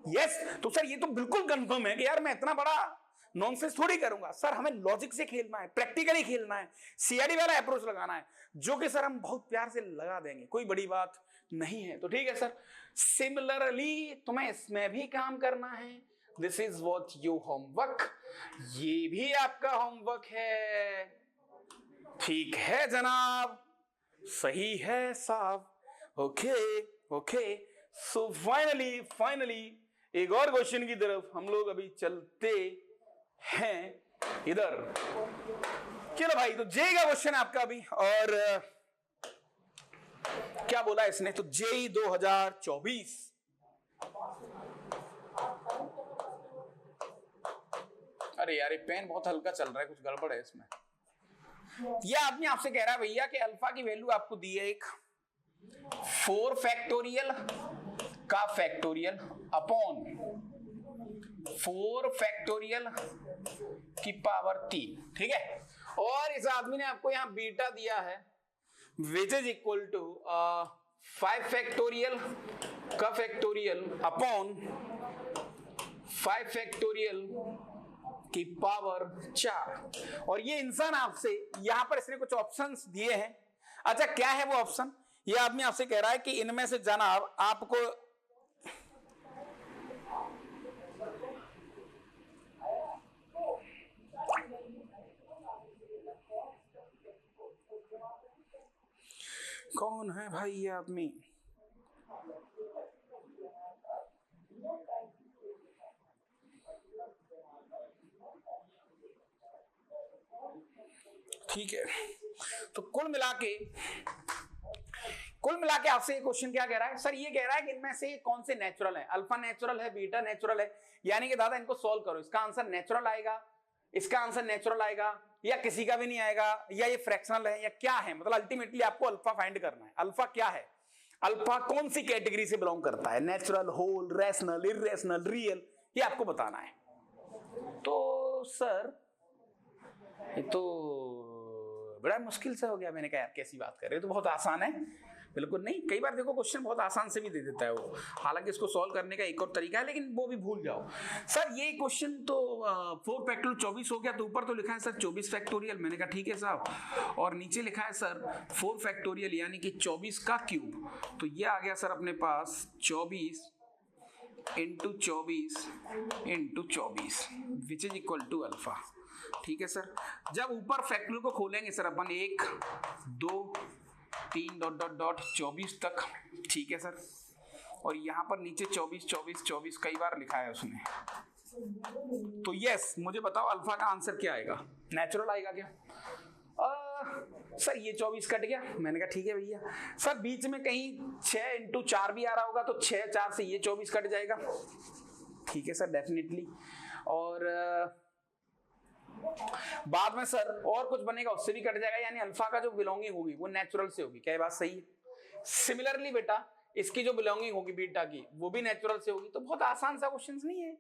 यस, तो सर ये तो बिल्कुल कंफर्म है कि यार मैं इतना बड़ा नॉनसेंस थोड़ी करूंगा सर, हमें लॉजिक से खेलना है, प्रैक्टिकली खेलना है, सीआईडी वाला अप्रोच लगाना है, जो कि सर हम बहुत प्यार से लगा देंगे, कोई बड़ी बात नहीं है। तो ठीक है सर, सिमिलरली तुम्हें इसमें भी काम करना है। This is what your homework, ये भी आपका होमवर्क है। ठीक है जनाब, सही है साहब। ओके ओके, सो फाइनली एक और क्वेश्चन की तरफ हम लोग अभी चलते हैं इधर। चलो भाई, तो जे का क्वेश्चन है आपका अभी, और क्या बोला इसने, तो जेई 2024। अरे यार ये पेन बहुत हल्का चल रहा है, कुछ गड़बड़ है इसमें। ये आदमी आपसे कह रहा है भैया कि अल्फा की वैल्यू आपको दी है एक 4 फैक्टोरियल का फैक्टोरियल अपॉन 4 फैक्टोरियल की पावर 3, ठीक है। और इस आदमी ने आपको यहां बीटा दिया है which is equal to 5 factorial का फैक्टोरियल अपॉन 5 फैक्टोरियल की पावर 4। और ये इंसान आपसे यहां पर इसने कुछ ऑप्शंस दिए हैं। अच्छा, क्या है वो ऑप्शन? ये आदमी आपसे कह रहा है कि इनमें से जनाब आपको कौन है भाई ये आदमी? ठीक है, तो कुल मिला के आपसे ये क्वेश्चन क्या कह रहा है सर? ये कह रहा है कि इनमें से कौन से नेचुरल है, अल्फा नेचुरल है, बीटा नेचुरल है, यानी कि दादा इनको सॉल्व करो, इसका आंसर नेचुरल आएगा, इसका आंसर नेचुरल आएगा, या किसी का भी नहीं आएगा, या ये फ्रैक्शनल है, या क्या है। मतलब अल्टीमेटली आपको अल्फा फाइंड करना है। अल्फा क्या है, अल्फा कौन सी कैटेगरी से बिलोंग करता है, natural, whole, rational, irrational, real, ये आपको बताना है। तो सर ये तो बड़ा मुश्किल से हो गया। मैंने कहा यार कैसी बात कर रहे हो, तो बहुत आसान है। बिल्कुल नहीं, कई बार देखो क्वेश्चन बहुत आसान से भी दे देता है वो, हालांकि इसको सॉल्व करने का एक और तरीका है, लेकिन वो भी भूल जाओ। सर ये क्वेश्चन तो 4 फैक्टोरियल 24 हो गया, तो ऊपर तो लिखा है सर 24 फैक्टोरियल। मैंने कहा ठीक है साहब, और नीचे लिखा है सर 4 फैक्टोरियल यानी कि 24 का क्यूब। तो ये आ गया सर अपने पास 24 into 24 into 24 which is equal to alpha. ठीक है सर, जब ऊपर फैक्टोरियल को खोलेंगे सर अपन 1 2 3 डॉट डॉट डॉट 24 तक, ठीक है सर। और यहाँ पर नीचे 24 24 24 कई बार लिखा है उसने। तो यस, मुझे बताओ अल्फा का आंसर क्या आएगा? नेचुरल आएगा क्या? सर ये 24 कट गया। मैंने कहा ठीक है भैया। सर बीच में कहीं 6 इंटू 4 भी आ रहा होगा, तो 6 4 से ये 24 कट जाएगा। ठीक है सर, डेफिनेटली। और बाद में सर और कुछ बनेगा उससे भी कट जाएगा, यानी अल्फा का जो बिलोंगिंग होगी वो नेचुरल से होगी। क्या ये बात सही है? सिमिलरली बेटा इसकी जो बिलोंगिंग होगी बीटा की, वो भी नेचुरल से होगी। तो बहुत आसान सा क्वेश्चन नहीं है।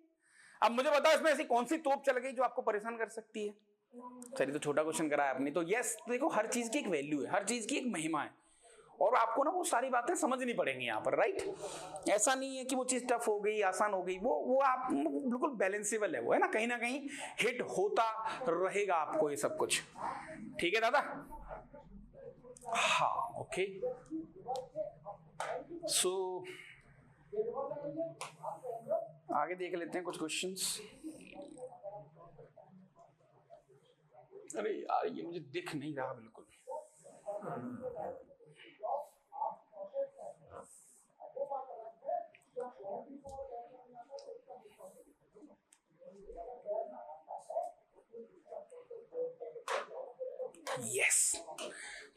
अब मुझे बताओ इसमें ऐसी कौन सी तोप चल गई जो आपको परेशान कर सकती है? सर तो छोटा क्वेश्चन कराया आपने। तो यस, देखो हर चीज की एक वैल्यू है, हर चीज की एक महिमा है, और आपको ना वो सारी बातें समझनी पड़ेंगी यहाँ पर, राइट? ऐसा नहीं है कि वो चीज टफ हो गई, आसान हो गई, वो आप बिल्कुल बैलेंसेबल है वो, है ना, कहीं हिट होता रहेगा आपको ये सब कुछ। ठीक है दादा? हाँ ओके। सो आगे देख लेते हैं कुछ क्वेश्चंस। अरे यार ये मुझे दिख नहीं रहा बिल्कुल। यस।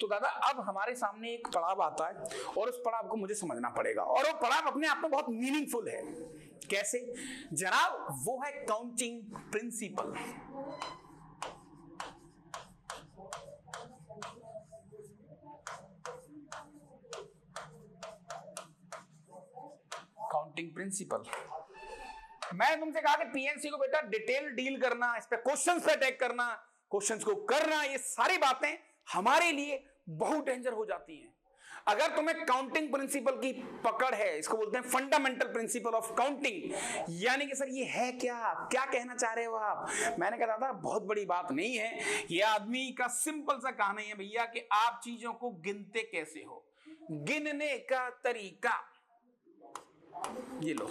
तो दादा अब हमारे सामने एक पड़ाव आता है और उस पड़ाव को मुझे समझना पड़ेगा, और वो पड़ाव अपने आप में बहुत मीनिंगफुल है। कैसे जनाब? वो है काउंटिंग प्रिंसिपल। Counting principal. मैं तुमसे कहा कि पीएनसी को बेटा डिटेल डील करना, इस पे क्वेश्चंस पे अटैक करना, क्वेश्चंस को करना, ये सारी बातें हमारे लिए बहुत डेंजर हो जाती हैं। अगर तुम्हें काउंटिंग प्रिंसिपल की पकड़ है, इसको बोलते हैं फंडामेंटल प्रिंसिपल ऑफ काउंटिंग, यानी कि सर ये है क्या, क्या कहना चाह रहे हो आप? मैंने कहा था बहुत बड़ी बात नहीं है, ये आदमी का सिंपल सा कहना है भैया कि आप चीजों को गिनते कैसे हो, गिनने का तरीका। ये लो,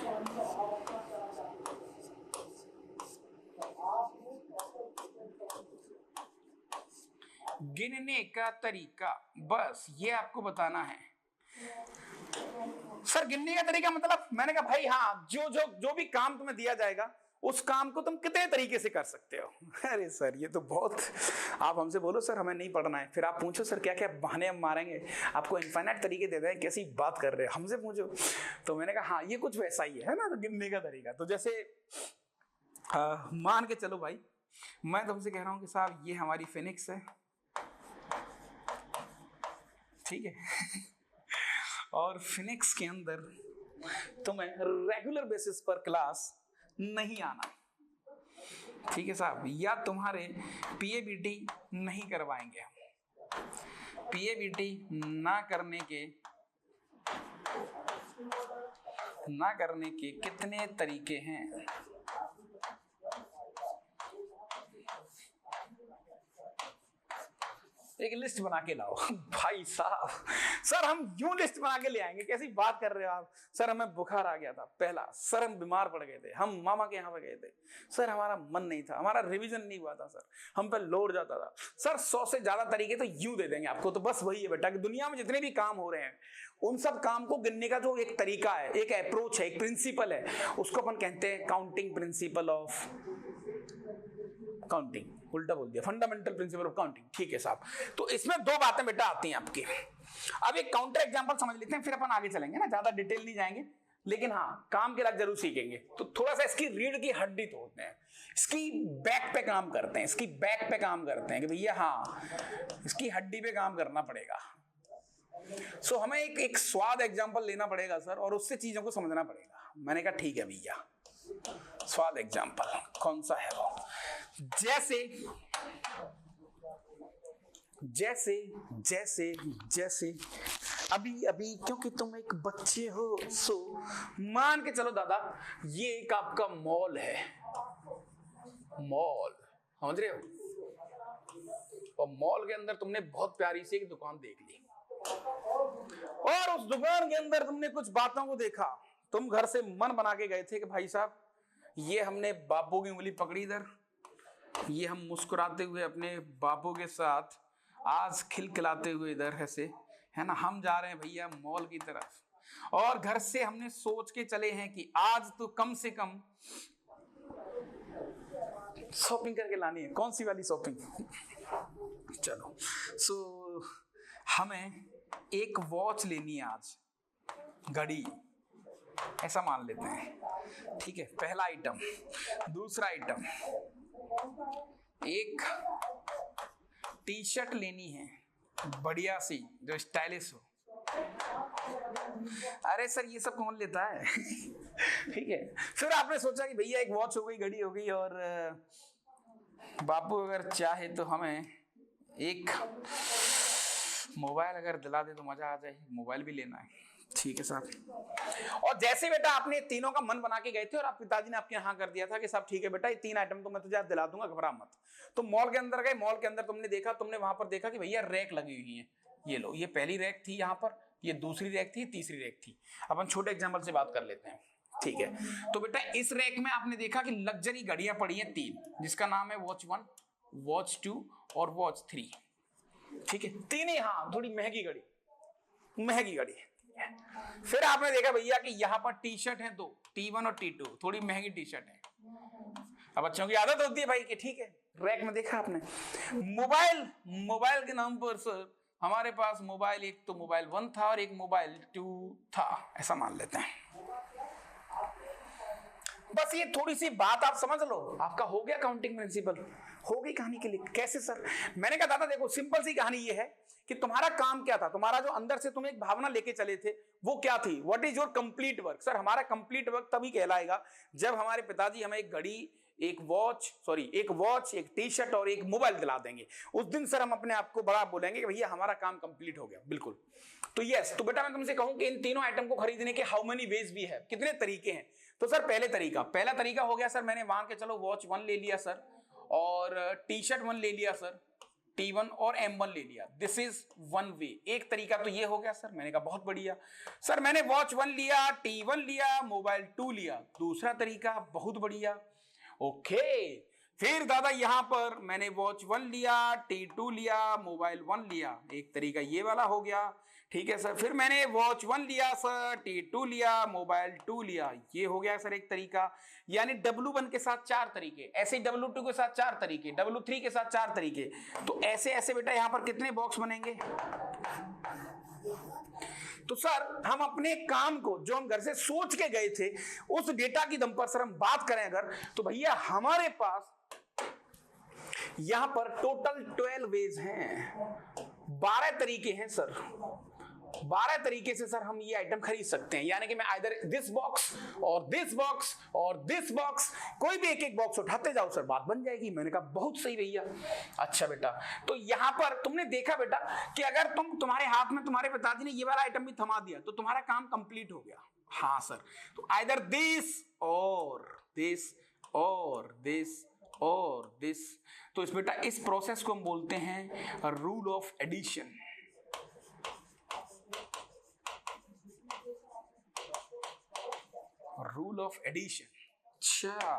गिनने का तरीका, बस ये आपको बताना है। सर गिनने का तरीका मतलब? मैंने कहा भाई हाँ, जो भी काम तुम्हें दिया जाएगा उस काम को तुम कितने तरीके से कर सकते हो। अरे सर ये तो बहुत, आप हमसे बोलो सर हमें नहीं पढ़ना है, फिर आप पूछो सर क्या क्या बहाने हम मारेंगे, आपको इनफाइनाइट तरीके दे दें, कैसी बात कर रहे हैं हमसे पूछो। तो मैंने कहा हाँ ये कुछ वैसा ही है ना, तो गिनने का तरीका। तो जैसे मान के चलो भाई, मैं तुमसे कह रहा हूँ कि साहब ये हमारी फिनिक्स है, ठीक है और फिनिक्स के अंदर तुम्हें रेगुलर बेसिस पर क्लास नहीं आना, ठीक है साहब, या तुम्हारे पीएबीटी नहीं करवाएंगे हम। पीएबीटी ना करने के कितने तरीके हैं? एक लिस्ट बना के लाओ। भाई साहब सर हम यूं लिस्ट बना के ले आएंगे, कैसी बात कर रहे हो आप? सर हमें बुखार आ गया था पहला, सर हम बीमार पड़ गए थे, हम मामा के यहाँ पे गए थे, सर हमारा मन नहीं था, हमारा रिवीजन नहीं हुआ था, सर हम पे लोड जाता था। सर 100 से ज्यादा तरीके तो यूं दे देंगे आपको। तो बस वही है बेटा कि दुनिया में जितने भी काम हो रहे हैं उन सब काम को गिनने का जो एक तरीका है, एक अप्रोच है, एक प्रिंसिपल है, उसको अपन कहते हैं काउंटिंग प्रिंसिपल ऑफ काउंटिंग। उल्टा बोल दिया, फंडामेंटल प्रिंसिपल ऑफ काउंटिंग, ठीक है साहब। तो इसमें दो बातें बेटा आती हैं आपकी। अब एक काउंटर एग्जांपल समझ लेते हैं, फिर अपन आगे चलेंगे ना, ज्यादा डिटेल नहीं जाएंगे, लेकिन हाँ काम के लायक जरूर सीखेंगे। तो थोड़ा सा इसकी रीढ़ की हड्डी तोड़ते हैं, इसकी बैक पे काम करते हैं, इसकी बैक पे काम करते हैं कि भैया हाँ इसकी हड्डी पे काम करना पड़ेगा। सो हमें एक स्वाद एग्जांपल लेना पड़ेगा सर, और उससे चीजों को समझना पड़ेगा। मैंने कहा ठीक है भैया, स्वाद एग्जांपल कौन सा है वो? जैसे जैसे जैसे जैसे अभी अभी क्योंकि तुम एक बच्चे हो, सो मान के चलो दादा ये एक आपका मॉल है, मॉल समझ रहे हो, और मॉल के अंदर तुमने बहुत प्यारी सी एक दुकान देख ली, और उस दुकान के अंदर तुमने कुछ बातों को देखा। तुम घर से मन बना के गए थे कि भाई साहब ये हमने बापू की उंगली पकड़ी इधर, ये हम मुस्कुराते हुए अपने बापू के साथ आज खिलखिलाते हुए इधर ऐसे है ना, हम जा रहे हैं भैया मॉल की तरफ, और घर से हमने सोच के चले हैं कि आज तो कम से कम शॉपिंग करके लानी है। कौन सी वाली शॉपिंग? चलो सो हमें एक वॉच लेनी है आज, घड़ी ऐसा मान लेते हैं, ठीक है, पहला आइटम। दूसरा आइटम एक टी शर्ट लेनी है बढ़िया सी जो स्टाइलिश हो। अरे सर ये सब कौन लेता है? ठीक है, फिर आपने सोचा कि भैया एक वॉच हो गई, घड़ी हो गई, और बापू अगर चाहे तो हमें एक मोबाइल अगर दिला दे तो मजा आ जाए, मोबाइल भी लेना है, ठीक है साहब। और जैसे बेटा आपने तीनों का मन बना के गए थे और आप पिताजी ने आपके यहाँ कर दिया था कि साहब ठीक है बेटा ये 3 आइटम तो मैं तुझे आज दिला दूंगा, घबरा मत। तो मॉल के अंदर गए, मॉल के अंदर तुमने देखा, तुमने वहां पर देखा कि भैया रैक लगी हुई है, ये लो, ये पहली रैक थी यहाँ पर, ये दूसरी रैक थी, तीसरी रैक थी। अपन छोटे एग्जाम्पल से बात कर लेते हैं, ठीक है। तो बेटा इस रैक में आपने देखा कि लग्जरी घड़ियां पड़ी हैं 3, जिसका नाम है वॉच 1, वॉच 2 और वॉच 3, ठीक है, 3 ही, हाँ थोड़ी महंगी घड़ी, महंगी घड़ी। फिर आपने देखा भैया कि यहाँ पर टी शर्ट है 2, T1 और T2, थोड़ी महंगी टी शर्ट है। अब बच्चों की आदत होती है भाई कि ठीक है रैक में देखा आपने? मोबाइल के नाम पर सर हमारे पास मोबाइल, एक तो मोबाइल 1 था और एक मोबाइल 2 था, ऐसा मान लेते हैं। बस ये थोड़ी सी बात आप समझ लो, आपका हो गया काउंटिंग प्रिंसिपल, हो गई कहानी के लिए। कैसे सर? मैंने कहा दादा देखो सिंपल सी कहानी ये है कि तुम्हारा काम क्या था, तुम्हारा जो अंदर से तुम एक भावना लेके चले थे वो क्या थी? What is your complete work? Sir हमारा कंप्लीट वर्क तभी कहलाएगा जब हमारे पिताजी हमें एक घड़ी, एक वॉच, एक टी शर्ट और एक मोबाइल दिला देंगे। उस दिन सर हम अपने आप को बड़ा बोलेंगे कि भैया हमारा काम कंप्लीट हो गया। बिल्कुल। तो यस, तो बेटा मैं तुमसे कहूं कि इन तीनों आइटम को खरीदने के हाउ मेनी वेज भी है, कितने तरीके हैं? तो सर पहला तरीका हो गया सर, मैंने मान के चलो वॉच 1 ले लिया सर, और टी शर्ट 1 ले लिया सर, T1 और M1 ले लिया। This is one way. एक तरीका तो ये हो गया सर। मैंने कहा बहुत बढ़िया सर, मैंने वॉच 1 लिया, T1 लिया, मोबाइल 2 लिया। दूसरा तरीका बहुत बढ़िया। ओके, फिर दादा यहां पर मैंने वॉच 1 लिया, T2 लिया, मोबाइल 1 लिया। एक तरीका ये वाला हो गया, ठीक है सर। फिर मैंने वॉच 1 लिया सर, T2 लिया, मोबाइल 2 लिया। ये हो गया सर एक तरीका। यानी W1 के साथ 4 तरीके, ऐसे ही W2 के साथ 4 तरीके, W3 के साथ 4 तरीके। तो ऐसे ऐसे बेटा यहां पर कितने बॉक्स बनेंगे? तो सर हम अपने काम को जो हम घर से सोच के गए थे उस डेटा की दम पर सर हम बात करें अगर, तो भैया हमारे पास यहां पर टोटल 12 वेज हैं, 12 तरीके हैं सर। 12 तरीके से सर हम ये आइटम खरीद सकते हैं। यानी कि मैं आइदर दिस बॉक्स और दिस बॉक्स और दिस बॉक्स, कोई भी एक एक बॉक्स उठाते जाओ सर, बात बन जाएगी। मैंने कहा बहुत सही भैया। अच्छा बेटा, तो यहां पर तुमने देखा बेटा कि अगर तुम्हारे हाथ में तुम्हारे पिताजी ने ये वाला आइटम भी थमा दिया तो तुम्हारा काम कंप्लीट हो गया। हाँ सर, तो either this or this or this or this. तो इस बेटा इस प्रोसेस को हम बोलते हैं rule of addition. Rule of addition. अच्छा,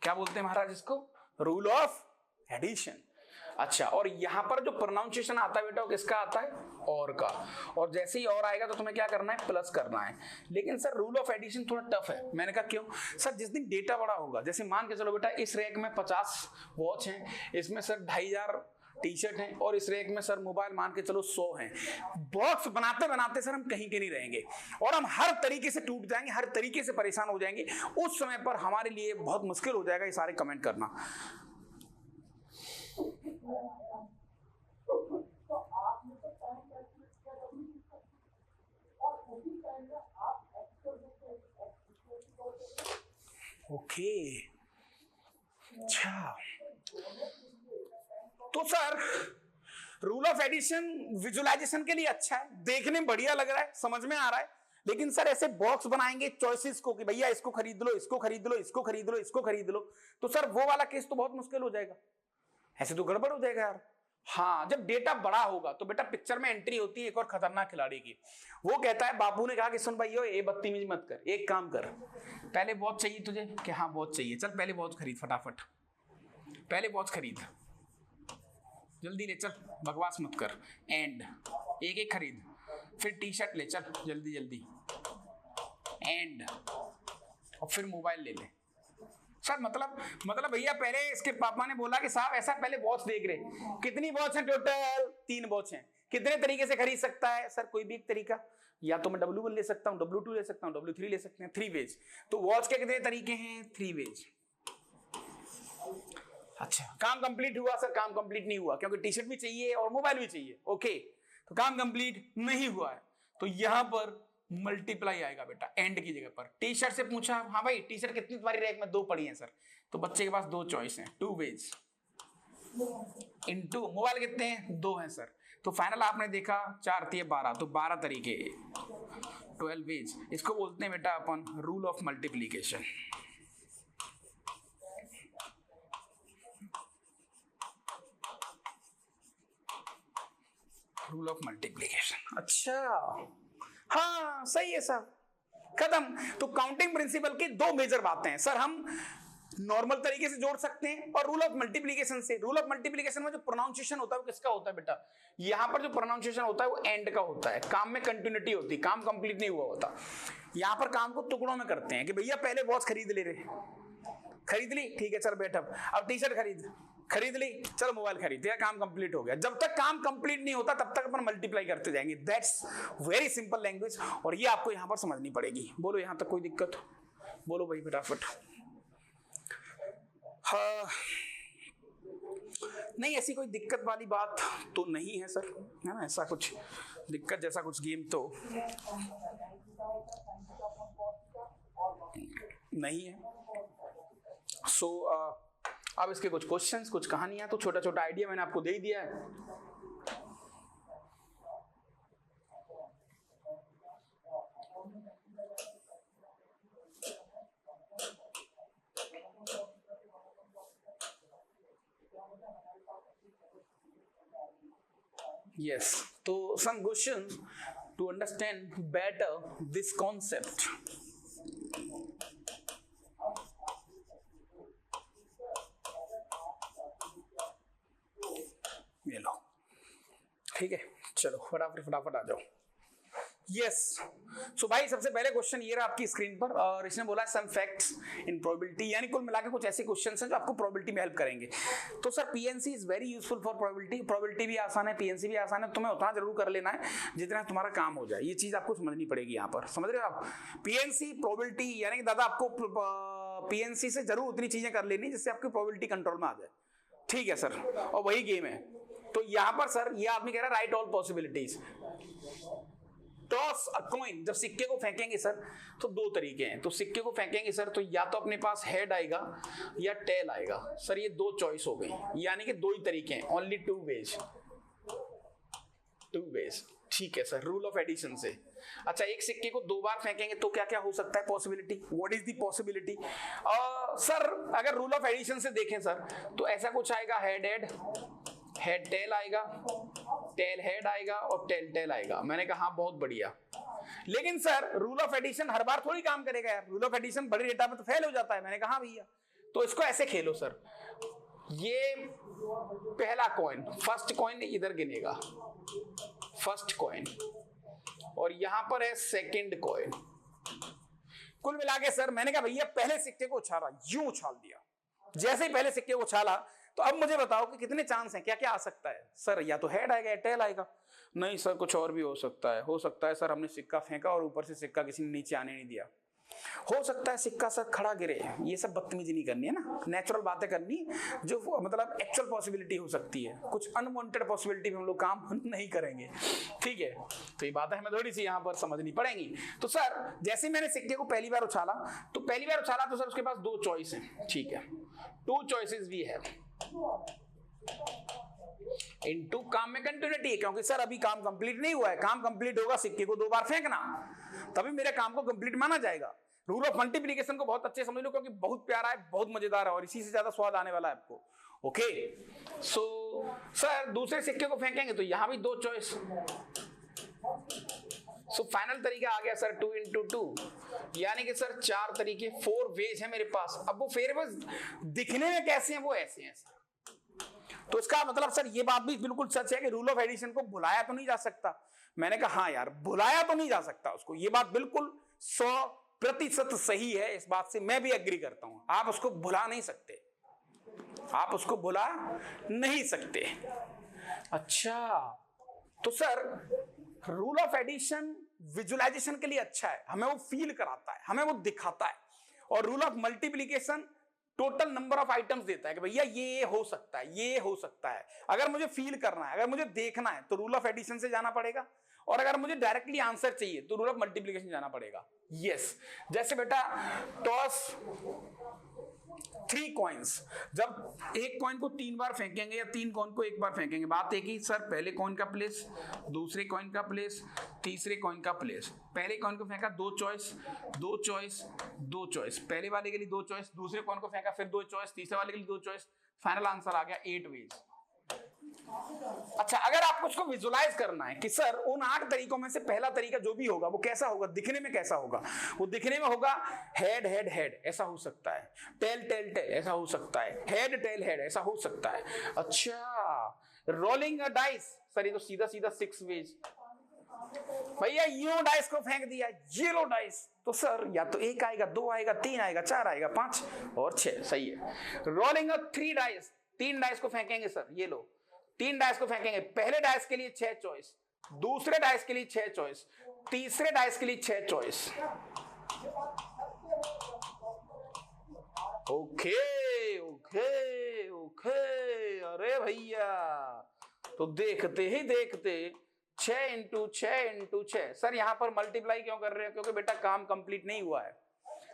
क्या बोलते हैं महाराज इसको? Rule of addition. अच्छा, और यहां पर जो प्रोनाउंसिएशन आता है बेटा वो किसका आता है? और का। और जैसे ही और आएगा तो तुम्हें क्या करना है? प्लस करना है। लेकिन सर रूल ऑफ एडिशन थोड़ा टफ है। मैंने कहा क्यों? सर जिस दिन डेटा बड़ा होगा, जैसे मान के चलो बेटा इस रैक में 50 वॉच हैं, इसमें सर 2500 टी शर्ट हैं, और इस रैक में सर मोबाइल मान के चलो 100 हैं। बॉक्स बनाते बनाते सर हम कहीं के नहीं रहेंगे और हम हर तरीके से टूट जाएंगे, हर तरीके से परेशान हो जाएंगे। उस समय पर हमारे लिए बहुत मुश्किल हो जाएगा ये सारे कमेंट करना। ओके, अच्छा, तो sir rule of addition visualisation के लिए अच्छा है, देखने में बढ़िया लग रहा है, समझ में आ रहा है। लेकिन सर ऐसे बॉक्स बनाएंगे चॉइसेस को कि भैया इसको खरीद लो, इसको खरीद लो, इसको खरीद लो, इसको खरीद लो, तो सर वो वाला केस तो बहुत मुश्किल हो जाएगा। ऐसे तो गड़बड़ हो जाएगा यार। हाँ, जब डेटा बड़ा होगा तो बेटा पिक्चर में एंट्री होती है एक और खतरनाक खिलाड़ी की। वो कहता है, बापू ने कहा कि सुन भाई ये बदतमीजी मत कर, एक काम कर, पहले वॉच चाहिए तुझे? कि हाँ वॉच चाहिए, चल पहले वॉच खरीद फटाफट, पहले वॉच खरीद, जल्दी ले चल, बकवास मत कर। एंड एक एक खरीद, फिर टी शर्ट ले चल जल्दी जल्दी, एंड और फिर मोबाइल ले ले। सर मतलब भैया पहले इसके पापा ने बोला कि साहब ऐसा पहले वॉच देख रहे, कितनी वॉच है टोटल? 3 वॉच हैं। कितने तरीके से खरीद सकता है? सर कोई भी एक तरीका, या तो मैं W1 ले सकता हूँ, W2 ले सकता हूँ, W3 ले सकते हैं, 3 वेज। तो वॉच के कितने तरीके हैं? 3 वेज। अच्छा, काम कंप्लीट हुआ? सर काम कंप्लीट नहीं हुआ, क्योंकि टी शर्ट भी चाहिए और मोबाइल भी चाहिए। ओके, तो काम कंप्लीट नहीं हुआ है, तो यहां पर मल्टीप्लाई आएगा बेटा एंड की जगह पर। टी शर्ट से पूछा, हाँ भाई टी शर्ट कितनी तुम्हारी रैक में? 2 पड़ी हैं सर। तो बच्चे के पास 2 चॉइस हैं, 2 वेज इनटू मोबाइल कितने हैं? 2 हैं सर। तो फाइनल आपने देखा 4 × 12, तो 12 तरीके, 12 वेज। इसको बोलते हैं बेटा अपन rule of multiplication. Rule of multiplication. अच्छा, हाँ सही है सर, खत्म। तो काउंटिंग प्रिंसिपल की 2 मेजर बातें हैं सर, हम नॉर्मल तरीके से जोड़ सकते हैं और रूल ऑफ मल्टीप्लिकेशन से। रूल ऑफ मल्टीप्लिकेशन में जो प्रोनाउंसिएशन होता है वो किसका होता है बेटा? यहां पर जो प्रोनाउंसिएशन होता है वो एंड का होता है। काम में कंटिन्यूटी होती है, काम कंप्लीट नहीं हुआ होता। यहां पर काम को टुकड़ों में करते हैं कि भैया पहले वॉच खरीद ले रहे, खरीद ली, ठीक है चल बैठ, अब टी शर्ट खरीद, खरीद ली, चलो मोबाइल खरीद दिया, काम कंप्लीट हो गया। जब तक काम कंप्लीट नहीं होता तब तक अपन मल्टीप्लाई करते जाएंगे। दैट्स वेरी सिंपल लैंग्वेज, और ये आपको यहां पर समझनी पड़ेगी। बोलो यहां तक कोई दिक्कत? बोलो भाई फटाफट। हाँ, नहीं ऐसी कोई दिक्कत वाली बात तो नहीं है सर, है ना? ऐसा कुछ दिक्कत जैसा कुछ गेम तो नहीं है। सो अब इसके कुछ क्वेश्चंस, कुछ कहानियां, तो छोटा छोटा आइडिया मैंने आपको दे ही दिया है। Yes, so some questions to understand better this concept. ये लो, ठीक है, चलो फटाफट आ जाओ। यस, सो भाई सबसे पहले क्वेश्चन ये रहा आपकी स्क्रीन पर, और इसने बोला सम फैक्ट्स इन प्रोबेबिलिटी, यानी कुल मिलाकर कुछ ऐसे क्वेश्चंस हैं जो आपको प्रोबेबिलिटी में हेल्प करेंगे। तो sir PNC is very useful for probability, probability भी आसान है, पीएनसी भी आसान है, तुम्हें उतना जरूर कर लेना है जितना तुम्हारा काम हो जाए। ये चीज आपको समझनी पड़ेगी यहाँ पर, समझ रहे हो आप? पीएनसी प्रोबेबिलिटी, यानी कि दादा आपको पीएनसी से जरूर उतनी चीजें कर लेनी जिससे आपकी प्रोबेबिलिटी कंट्रोल में आ जाए। ठीक है सर, और वही गेम है। तो यहाँ पर सर ये आदमी कह रहा है राइट ऑल पॉसिबिलिटीज। टॉस अ कॉइन, जब सिक्के को फेंकेंगे सर तो दो तरीके हैं। तो सिक्के को फेंकेंगे सर तो या तो अपने पास हेड आएगा या टेल आएगा। सर ये दो चॉइस हो गई, यानी कि दो ही तरीके हैं, ओनली टू वेज। ठीक है सर, रूल ऑफ एडिशन से। अच्छा, एक सिक्के को दो बार फेंकेंगे तो क्या क्या हो सकता है possibility? What is the possibility? Sir अगर रूल ऑफ एडिशन से देखें सर तो ऐसा कुछ आएगा, हेड टेल आएगा, टेल हेड आएगा और टेल टेल आएगा। मैंने कहा हाँ बहुत बढ़िया, लेकिन सर रूल ऑफ एडिशन हर बार थोड़ी काम करेगा यार। रूल ऑफ एडिशन बड़ी डेटा में तो फेल हो जाता है। मैंने कहा भैया, तो इसको ऐसे खेलो सर, ये पहला कॉइन, फर्स्ट कॉइन इधर गिनेगा, फर्स्ट कॉइन, और यहां पर है सेकंड कॉइन। कुल मिला के सर मैंने कहा भैया पहले सिक्के को उछाला, यूं उछाल दिया। जैसे ही पहले सिक्के को उछाला तो अब मुझे बताओ कि कितने चांस हैं, क्या क्या आ सकता है? सर या तो हेड आएगा या टेल आएगा। नहीं सर कुछ और भी हो सकता है सर हमने सिक्का फेंका और ऊपर से सिक्का किसी ने नीचे आने नहीं दिया। हो सकता है सिक्का सर खड़ा गिरे। ये सब बदतमीजी नहीं करनी है ना, नेचुरल बातें करनी, जो मतलब एक्चुअल पॉसिबिलिटी हो सकती है। कुछ अनवांटेड पॉसिबिलिटी में हम लोग काम नहीं करेंगे, ठीक है? तो ये बातें हमें थोड़ी सी यहाँ पर समझनी पड़ेंगी। तो सर जैसे मैंने सिक्के को पहली बार उछाला तो सर उसके पास दो चॉइस है, ठीक है? Two choices we have into काम में कंटिन्यूटी है, क्योंकि सर अभी काम कंप्लीट नहीं हुआ है। काम कंप्लीट होगा सिक्के को दो बार फेंकना, तभी मेरे काम को कंप्लीट माना जाएगा। रूल ऑफ मल्टीप्लिकेशन को बहुत अच्छे समझ लो, क्योंकि बहुत प्यारा है, बहुत मजेदार है, और इसी से ज्यादा स्वाद आने वाला है आपको। ओके, सो सर दूसरे सिक्के को फेंकेंगे तो यहां भी दो चॉइस। सो फाइनल तरीका आ गया सर 2 into 2, यानी कि सर चार तरीके, 4 वेज है मेरे पास। अब वो फेर दिखने में कैसे हैं, वो ऐसे हैं सर। तो इसका मतलब सर ये बात भी बिल्कुल सच है कि रूल ऑफ एडिशन को भुलाया तो नहीं जा सकता। मैंने कहा हाँ यार, भुलाया तो नहीं जा सकता उसको। ये बात बिल्कुल 100% सही है, इस बात से मैं भी एग्री करता हूं। आप उसको भुला नहीं सकते, आप उसको भुला नहीं सकते। अच्छा, तो sir rule of addition visualisation के लिए अच्छा है, हमें वो फील कराता है, हमें वो दिखाता है। और rule of multiplication total number of items देता है कि भैया ये हो सकता है, ये हो सकता है। अगर मुझे फील करना है, अगर मुझे देखना है तो रूल ऑफ एडिशन से जाना पड़ेगा, और अगर मुझे डायरेक्टली आंसर चाहिए तो रूल ऑफ मल्टीप्लिकेशन जाना पड़ेगा। यस, जैसे बेटा टॉस 3 कॉइन्स, जब एक कॉइन को 3 बार फेंकेंगे या 3 कॉइन को एक बार फेंकेंगे, बात एक ही सर, पहले कॉइन का प्लेस, दूसरे कॉइन का प्लेस, तीसरे कॉइन का प्लेस। पहले कॉइन को फेंका, दो चॉइस, दो चॉइस, दो चॉइस, पहले वाले के लिए दो चॉइस, दूसरे कॉइन को फेंका फिर दो चॉइस, तीसरे वाले के लिए दो चॉइस, फाइनल आंसर आ गया 8 वेज। अच्छा, अगर आपको उसको विजुलाइज करना है कि सर उन 8 तरीकों में से पहला तरीका जो भी होगा वो कैसा होगा, दिखने में कैसा होगा, वो दिखने में होगा हेड हेड हेड, ऐसा हो सकता है, टेल टेल टेल, ऐसा हो सकता है, हेड टेल हेड, ऐसा हो सकता है। अच्छा, रोलिंग अ डाइस, सर ये तो सीधा सीधा 6 वेज। भैया यूं डाइस को फेंक दिया, ये लो डाइस, तो सर या तो 1 आएगा, 2 आएगा, 3 आएगा, 4 आएगा, 5 और 6, सही है। रोलिंग अ 3 डाइस, 3 डाइस को फेंकेंगे सर, ये लो 3 डाइस को फेंकेंगे। पहले डाइस के लिए 6 चॉइस, दूसरे डाइस के लिए 6 चॉइस, तीसरे डाइस के लिए 6 चॉइस। Okay okay okay. अरे भैया तो देखते ही देखते 6 इंटू 6 इंटू 6। सर यहां पर मल्टीप्लाई क्यों कर रहे हैं? क्योंकि बेटा काम कंप्लीट नहीं हुआ है।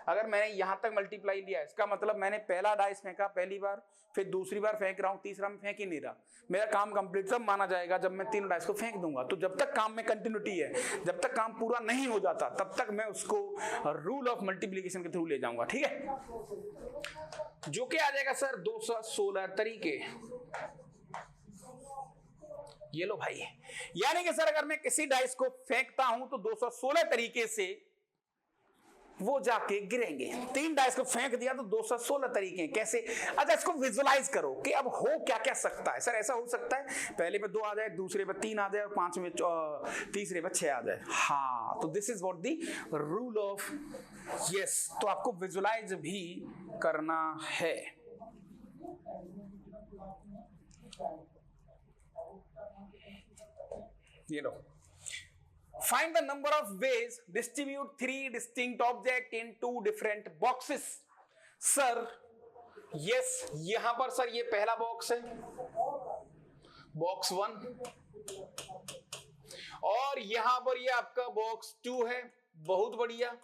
अगर मैंने यहां तक मल्टीप्लाई लिया, इसका मतलब मैंने पहला डाइस फेंका पहली बार, फिर दूसरी बार फेंक रहा हूं, तीसरा में फेंक ही नहीं रहा। मेरा काम कंप्लीट तब माना जाएगा जब मैं 3 डाइस को फेंक दूंगा। तो जब तक काम में कंटिन्यूटी है, जब तक काम पूरा नहीं हो जाता, तब तक मैं उसको रूल ऑफ मल्टीप्लीकेशन के थ्रू ले जाऊंगा। ठीक है, जो कि आ जाएगा सर 216 तरीके। ये लो भाई, यानी कि सर अगर मैं किसी डाइस को फेंकता हूं तो 216 तरीके से वो जाके गिरेंगे। 3 डाइस को फेंक दिया तो 216 तरीके हैं। कैसे? अच्छा इसको विजुलाइज करो कि अब हो क्या क्या सकता है। सर ऐसा हो सकता है पहले पे 2 आ जाए, दूसरे पे 3 आ जाए और 5 में तीसरे पे 6 आ जाए। हाँ, तो this is what the rule of yes. तो आपको विजुलाइज भी करना है। ये लो, find the number of ways distribute 3 distinct object in 2 different boxes। Sir yes, यहां पर सर ये पहला बॉक्स है, बॉक्स 1, और यहां पर ये आपका बॉक्स 2 है। बहुत बढ़िया,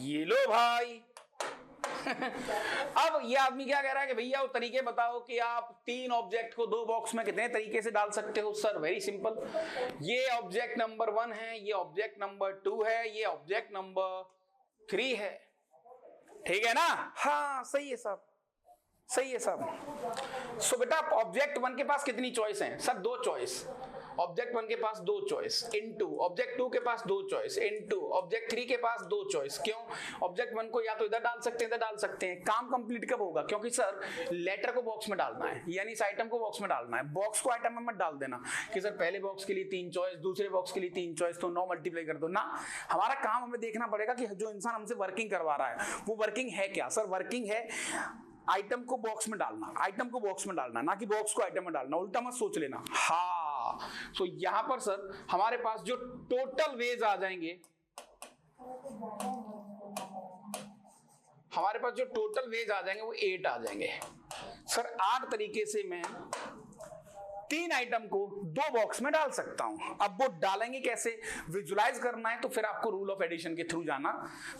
ये लो भाई। अब ये आदमी क्या कह रहा है कि भैया वो तरीके बताओ कि आप 3 ऑब्जेक्ट को 2 बॉक्स में कितने तरीके से डाल सकते हो। सर वेरी सिंपल, ये ऑब्जेक्ट नंबर 1 है, ये ऑब्जेक्ट नंबर 2 है, ये ऑब्जेक्ट नंबर 3 है। ठीक है ना? हाँ सही है साहब, सही है साहब। सो बेटा ऑब्जेक्ट 1 के पास कितनी चॉइस है? Sir 2 choice. ऑब्जेक्ट 1 के पास 2 चॉइस इनटू ऑब्जेक्ट 2 के पास 2 चॉइस इनटू ऑब्जेक्ट 3 के पास 2 चॉइस। क्यों? ऑब्जेक्ट 1 को या तो इधर डाल सकते हैं, इधर डाल सकते हैं। काम कंप्लीट कब होगा? क्योंकि सर लेटर को बॉक्स में डालना है, यानी इस आइटम को बॉक्स में डालना है। बॉक्स को आइटम में मत डाल देना कि सर पहले बॉक्स के लिए 3 चॉइस, दूसरे बॉक्स के लिए 3 चॉइस, तो 9 मल्टीप्लाई कर दो ना। हमारा काम हमें देखना पड़ेगा कि जो इंसान हमसे वर्किंग करवा रहा है वो वर्किंग है क्या। सर वर्किंग है आइटम को बॉक्स में डालना, आइटम को बॉक्स में डालना, ना कि बॉक्स को आइटम में डालना। उल्टा मत सोच लेना। हाँ, तो यहां पर सर हमारे पास जो टोटल वेज आ जाएंगे, हमारे पास जो टोटल वेज आ जाएंगे वो 8 आ जाएंगे। सर 8 तरीके से मैं 3 आइटम को 2 बॉक्स में डाल सकता हूं। अब वो डालेंगे कैसे, विजुलाइज करना है तो फिर आपको रूल ऑफ एडिशन के थ्रू जाना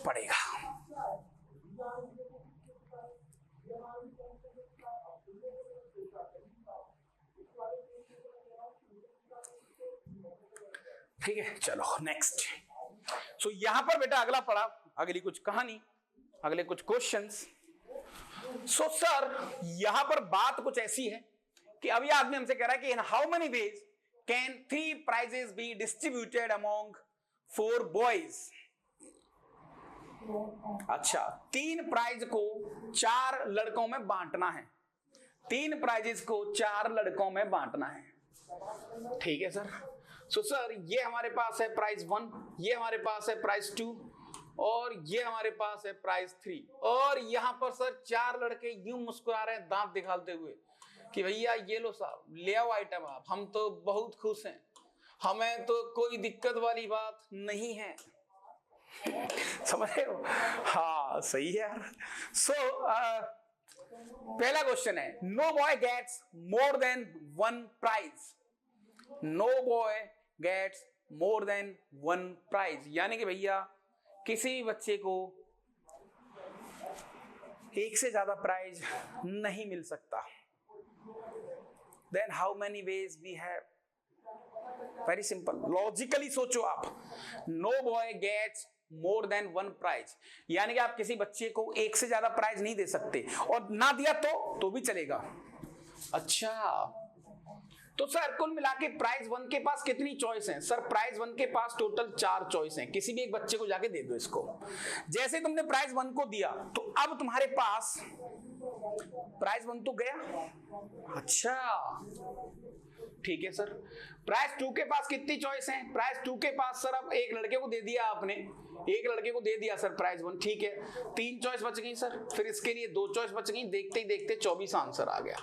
पड़ेगा। ठीक है, चलो नेक्स्ट। सो यहां पर बेटा अगला पड़ा, अगली कुछ कहानी, अगले कुछ क्वेश्चंस। सो सर यहां पर बात कुछ ऐसी है कि अभी आदमी हमसे कह रहा है कि in how many ways can 3 prizes be distributed among 4 boys. अच्छा, 3 प्राइज को 4 लड़कों में बांटना है। 3 प्राइजेस को 4 लड़कों में बांटना है। ठीक है सर। सो सर ये हमारे पास है प्राइज 1, ये हमारे पास है प्राइज 2, और ये हमारे पास है प्राइज 3। और यहां पर सर 4 लड़के यूं मुस्कुरा रहे हैं दांत दिखाते हुए कि भैया ये लो साहब, ले आओ आइटम आप, हम तो बहुत खुश हैं, हमें तो कोई दिक्कत वाली बात नहीं है। समझ रहे हो? हाँ सही है यार। सो पहला क्वेश्चन है, no boy gets more than 1 prize. No boy gets more than 1 prize, यानी कि भैया किसी भी बच्चे को एक से ज्यादा प्राइज नहीं मिल सकता। Then how many ways we have? Very simple, logically सोचो आप। No boy gets more than 1 prize, यानी कि आप किसी बच्चे को एक से ज्यादा प्राइज नहीं दे सकते, और ना दिया तो भी चलेगा। अच्छा, तो सर कुल मिला के प्राइज 1 के पास कितनी चॉइस हैं? सर प्राइज 1 के पास टोटल 4 चॉइस हैं। किसी भी एक बच्चे को जाके दे दो इसको। जैसे तुमने प्राइज 1 को दिया तो अब तुम्हारे पास प्राइज 1 तो गया। अच्छा ठीक है सर। प्राइज 2 के पास कितनी चॉइस हैं? प्राइज 2 के पास सर अब एक लड़के को दे दिया आपने, एक लड़के को दे दिया सर प्राइज 1, ठीक है, 3 चॉइस बच गई सर। फिर इसके लिए 2 चॉइस बच गई, देखते ही देखते 24 आंसर आ गया।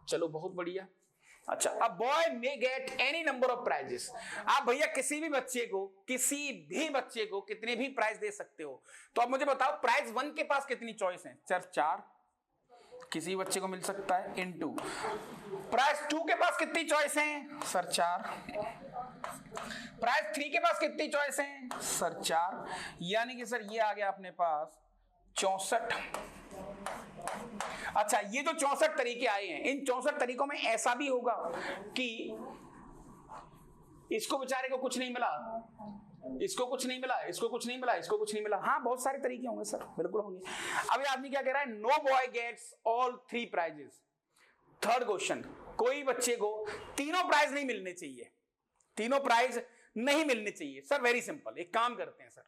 चलो बहुत बढ़िया। अच्छा, a boy may get any number of prizes. आप भैया किसी भी बच्चे को कितने भी प्राइज दे सकते हो। तो अब मुझे बताओ प्राइज 1 के पास कितनी चॉइस है? सर 4 किसी बच्चे को मिल सकता है, इनटू प्राइज 2 के पास कितनी चॉइस है? सर 4। प्राइज 3 के पास कितनी चॉइस है? सर 4। यानी कि सर ये आ गया अपने पास 64। अच्छा, ये जो 64 तरीके आए हैं, इन 64 तरीकों में ऐसा भी होगा कि इसको बेचारे को कुछ नहीं मिला, इसको कुछ नहीं मिला, इसको कुछ नहीं मिला, इसको कुछ नहीं मिला। हाँ, बहुत सारे तरीके होंगे सर, बिल्कुल होंगे। अब ये आदमी क्या कह रहा है? No boy gets all 3 prizes. Third question, कोई बच्चे को तीनों प्राइज नहीं मिलने चाहिए, तीनों प्राइज नहीं मिलने चाहिए। सर वेरी सिंपल, एक काम करते हैं सर,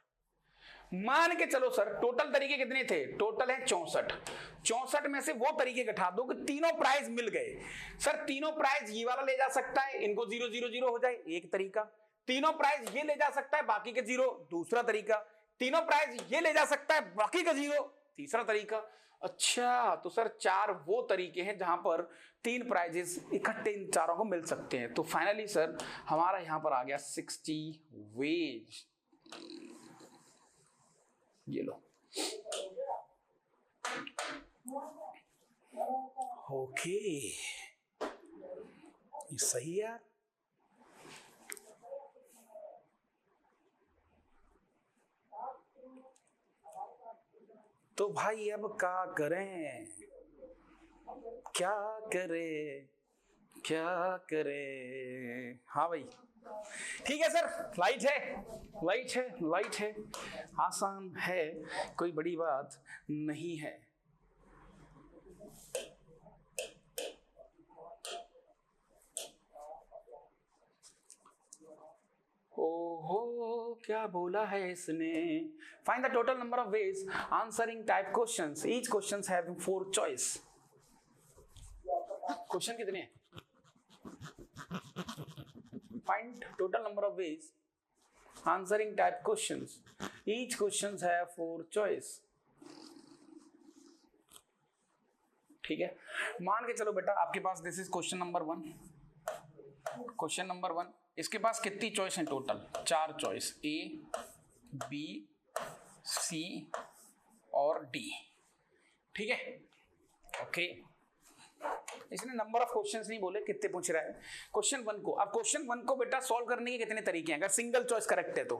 मान के चलो सर टोटल तरीके कितने थे? टोटल है 64। 64 में से वो तरीके घटा दो कि तीनों प्राइज मिल गए। सर तीनों प्राइज ये वाला ले जा सकता है, इनको 0 0 0 हो जाए, एक तरीका। तीनों प्राइज ये ले जा सकता है, बाकी के 0, दूसरा तरीका। तीनों प्राइज ये ले जा सकता है, बाकी का 0, तीसरा तरीका। अच्छा, तो सर 4 वो तरीके हैं जहां पर 3 प्राइजेस इकट्ठे इन चारों को मिल सकते हैं। तो फाइनली सर हमारा यहां पर आ गया 60 वेज। ये लो। ओके, ये सही है यार। तो भाई अब क्या करें, क्या करें, क्या करें? हाँ भाई ठीक है सर, लाइट है, लाइट है, लाइट है, आसान है, कोई बड़ी बात नहीं है। ओहो, क्या बोला है इसने? Find the total number of ways answering type questions, each questions having 4 choice. Question कितने हैं? Find total number of ways answering type questions. Each questions have 4 choice. ठीक है, मान के चलो बेटा आपके पास this is question number 1। Question number 1, इसके पास कितनी चॉइस है? Total 4 choice, A, B, C और D। ठीक है, ओके। इसने नंबर ऑफ क्वेश्चंस नहीं बोले, कितने पूछ रहा है क्वेश्चन 1 को। अब क्वेश्चन 1 को बेटा सॉल्व करने के कितने तरीके हैं? अगर सिंगल चॉइस करेक्ट है तो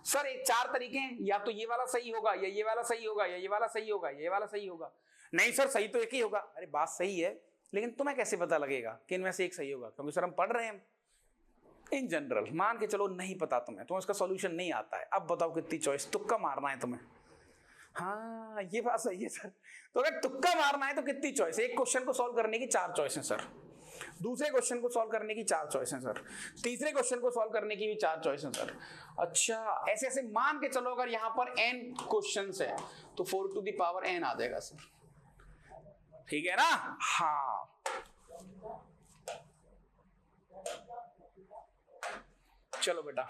सर 4 तरीके हैं, या तो ये वाला सही होगा, या ये वाला सही होगा, या ये वाला सही होगा, ये वाला सही होगा। नहीं सर सही तो एक ही होगा। अरे बात सही है, लेकिन तुम्हें कैसे पता लगेगा कि इनमें से एक सही होगा? क्योंकि सर हम पढ़ रहे हैं इन जनरल। मान के चलो नहीं पता तुम्हें इसका सॉल्यूशन नहीं आता है, अब बताओ कितनी चॉइस? तुक्का मारना है तुम्हें। हाँ ये बात सही है सर, तो अगर तुक्का मारना है तो कितनी चॉइस? एक क्वेश्चन को सॉल्व करने की 4 चॉइस है सर, दूसरे क्वेश्चन को सॉल्व करने की 4 चॉइस है सर, तीसरे क्वेश्चन को सॉल्व करने की भी 4 चॉइस है सर। अच्छा, ऐसे ऐसे मान के चलो अगर यहां पर n क्वेश्चंस है तो 4 टू द पावर n आ जाएगा सर। ठीक है ना? हाँ चलो बेटा,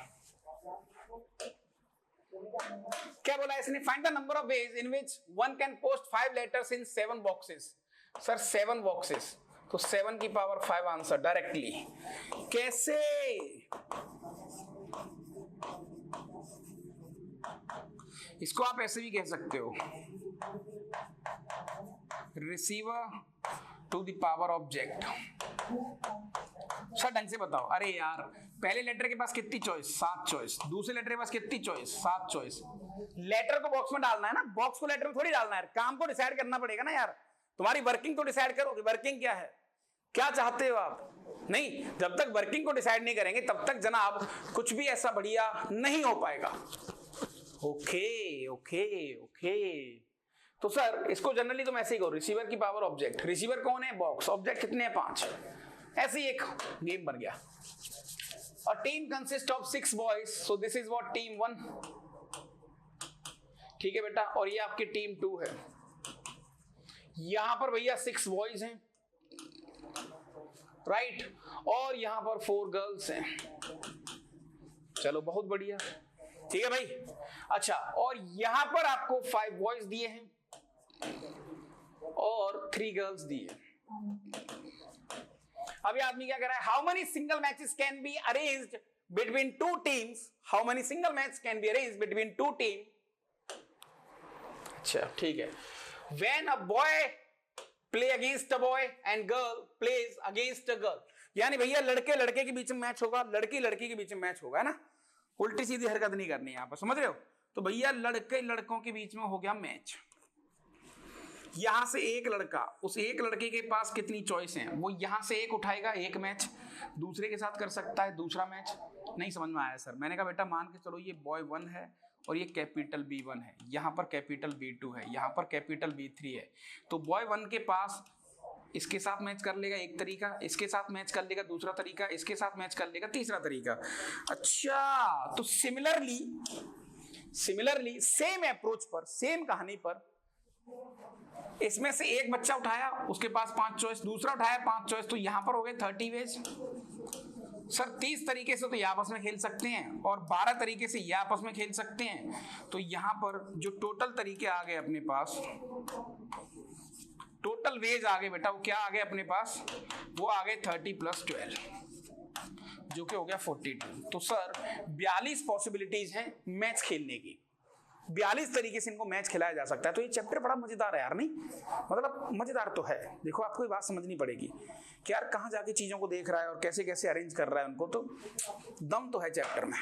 क्या बोला इसने? Find the number of ways in which one can post 5 letters in 7 boxes. Sir 7 boxes, तो 7 की पावर 5 आंसर डायरेक्टली। कैसे? इसको आप ऐसे भी कह सकते हो, receiver to the power object. Sir ढंग से बताओ। अरे यार, पहले लेटर के पास कितनी चॉइस? 7 चॉइस। दूसरे लेटर के पास कितनी चॉइस? 7 चॉइस। लेटर को बॉक्स में डालना है ना, बॉक्स को लेटर में थोड़ी डालना है। काम को डिसाइड करना पड़ेगा ना यार, तुम्हारी वर्किंग तो डिसाइड करो कि वर्किंग क्या है, क्या चाहते हो आप। नहीं, जब तक वर्किंग को डिसाइड नहीं करेंगे तब तक जनाब कुछ भी ऐसा बढ़िया नहीं हो पाएगा। ओके ओके ओके, तो सर इसको जनरली तुम ऐसे ही कहो, रिसीवर की पावर ऑब्जेक्ट। रिसीवर कौन है? बॉक्स। ऑब्जेक्ट कितने हैं? 5। ऐसे ही एक गेम बन गया। और team consist of 6 boys, so this is what team 1। ठीक है बेटा, और ये आपकी टीम 2 है। यहां पर भैया 6 बॉयज हैं, राइट, और यहां पर 4 गर्ल्स हैं। चलो बहुत बढ़िया, ठीक है भाई। अच्छा, और यहां पर आपको 5 बॉयज दिए हैं और 3 गर्ल्स दिए। अब ये आदमी क्या कह रहा है, how many single matches can be arranged between two teams, how many single match can be arranged between two team. अच्छा ठीक है, when a boy play against a boy and girl plays against a girl, यानी भैया लड़के लड़के के बीच में match होगा, लड़की लड़की के बीच में मैच होगा, है ना, उल्टी सीधी हरकत नहीं करनी है यहां पर, समझ रहे हो। तो भैया लड़के लड़कों के बीच में हो गया मैच, यहां से एक लड़का, उस एक लड़के के पास कितनी चॉइस है, वो यहां से एक उठाएगा, एक मैच दूसरे के साथ कर सकता है, दूसरा मैच। नहीं समझ में आया सर, मैंने कहा बेटा मान के चलो ये बॉय 1 है और ये कैपिटल B1 है, यहाँ पर कैपिटल B2 है, यहाँ पर कैपिटल B3 है, तो बॉय 1 के पास इसके साथ मैच कर लेगा एक तरीका, इसके साथ मैच कर लेगा दूसरा तरीका, इसके साथ मैच कर लेगा तीसरा तरीका। अच्छा, तो सिमिलरली सेम अप्रोच पर, सेम कहानी पर, इसमें से एक बच्चा उठाया, उसके पास 5 चॉइस, दूसरा उठाया 5 चॉइस, तो यहां पर हो गए 30 वेज। सर 30 तरीके से तो ये आपस में खेल सकते हैं और 12 तरीके से ये आपस में खेल सकते हैं, तो यहां पर जो टोटल तरीके आ गए अपने पास, टोटल वेज आ गए बेटा, वो क्या आ गए अपने पास, वो आ गए 30 + 12 जो कि हो गया 42। तो सर 42 पॉसिबिलिटीज हैं मैच खेलने की, 42 तरीके से इनको मैच खिलाया जा सकता है। तो ये चैप्टर बड़ा मजेदार है यार, नहीं मतलब मजेदार तो है। देखो आपको ये बात समझनी पड़ेगी कि यार कहाँ जाके चीजों को देख रहा है और कैसे कैसे अरेंज कर रहा है उनको, तो दम तो है चैप्टर में,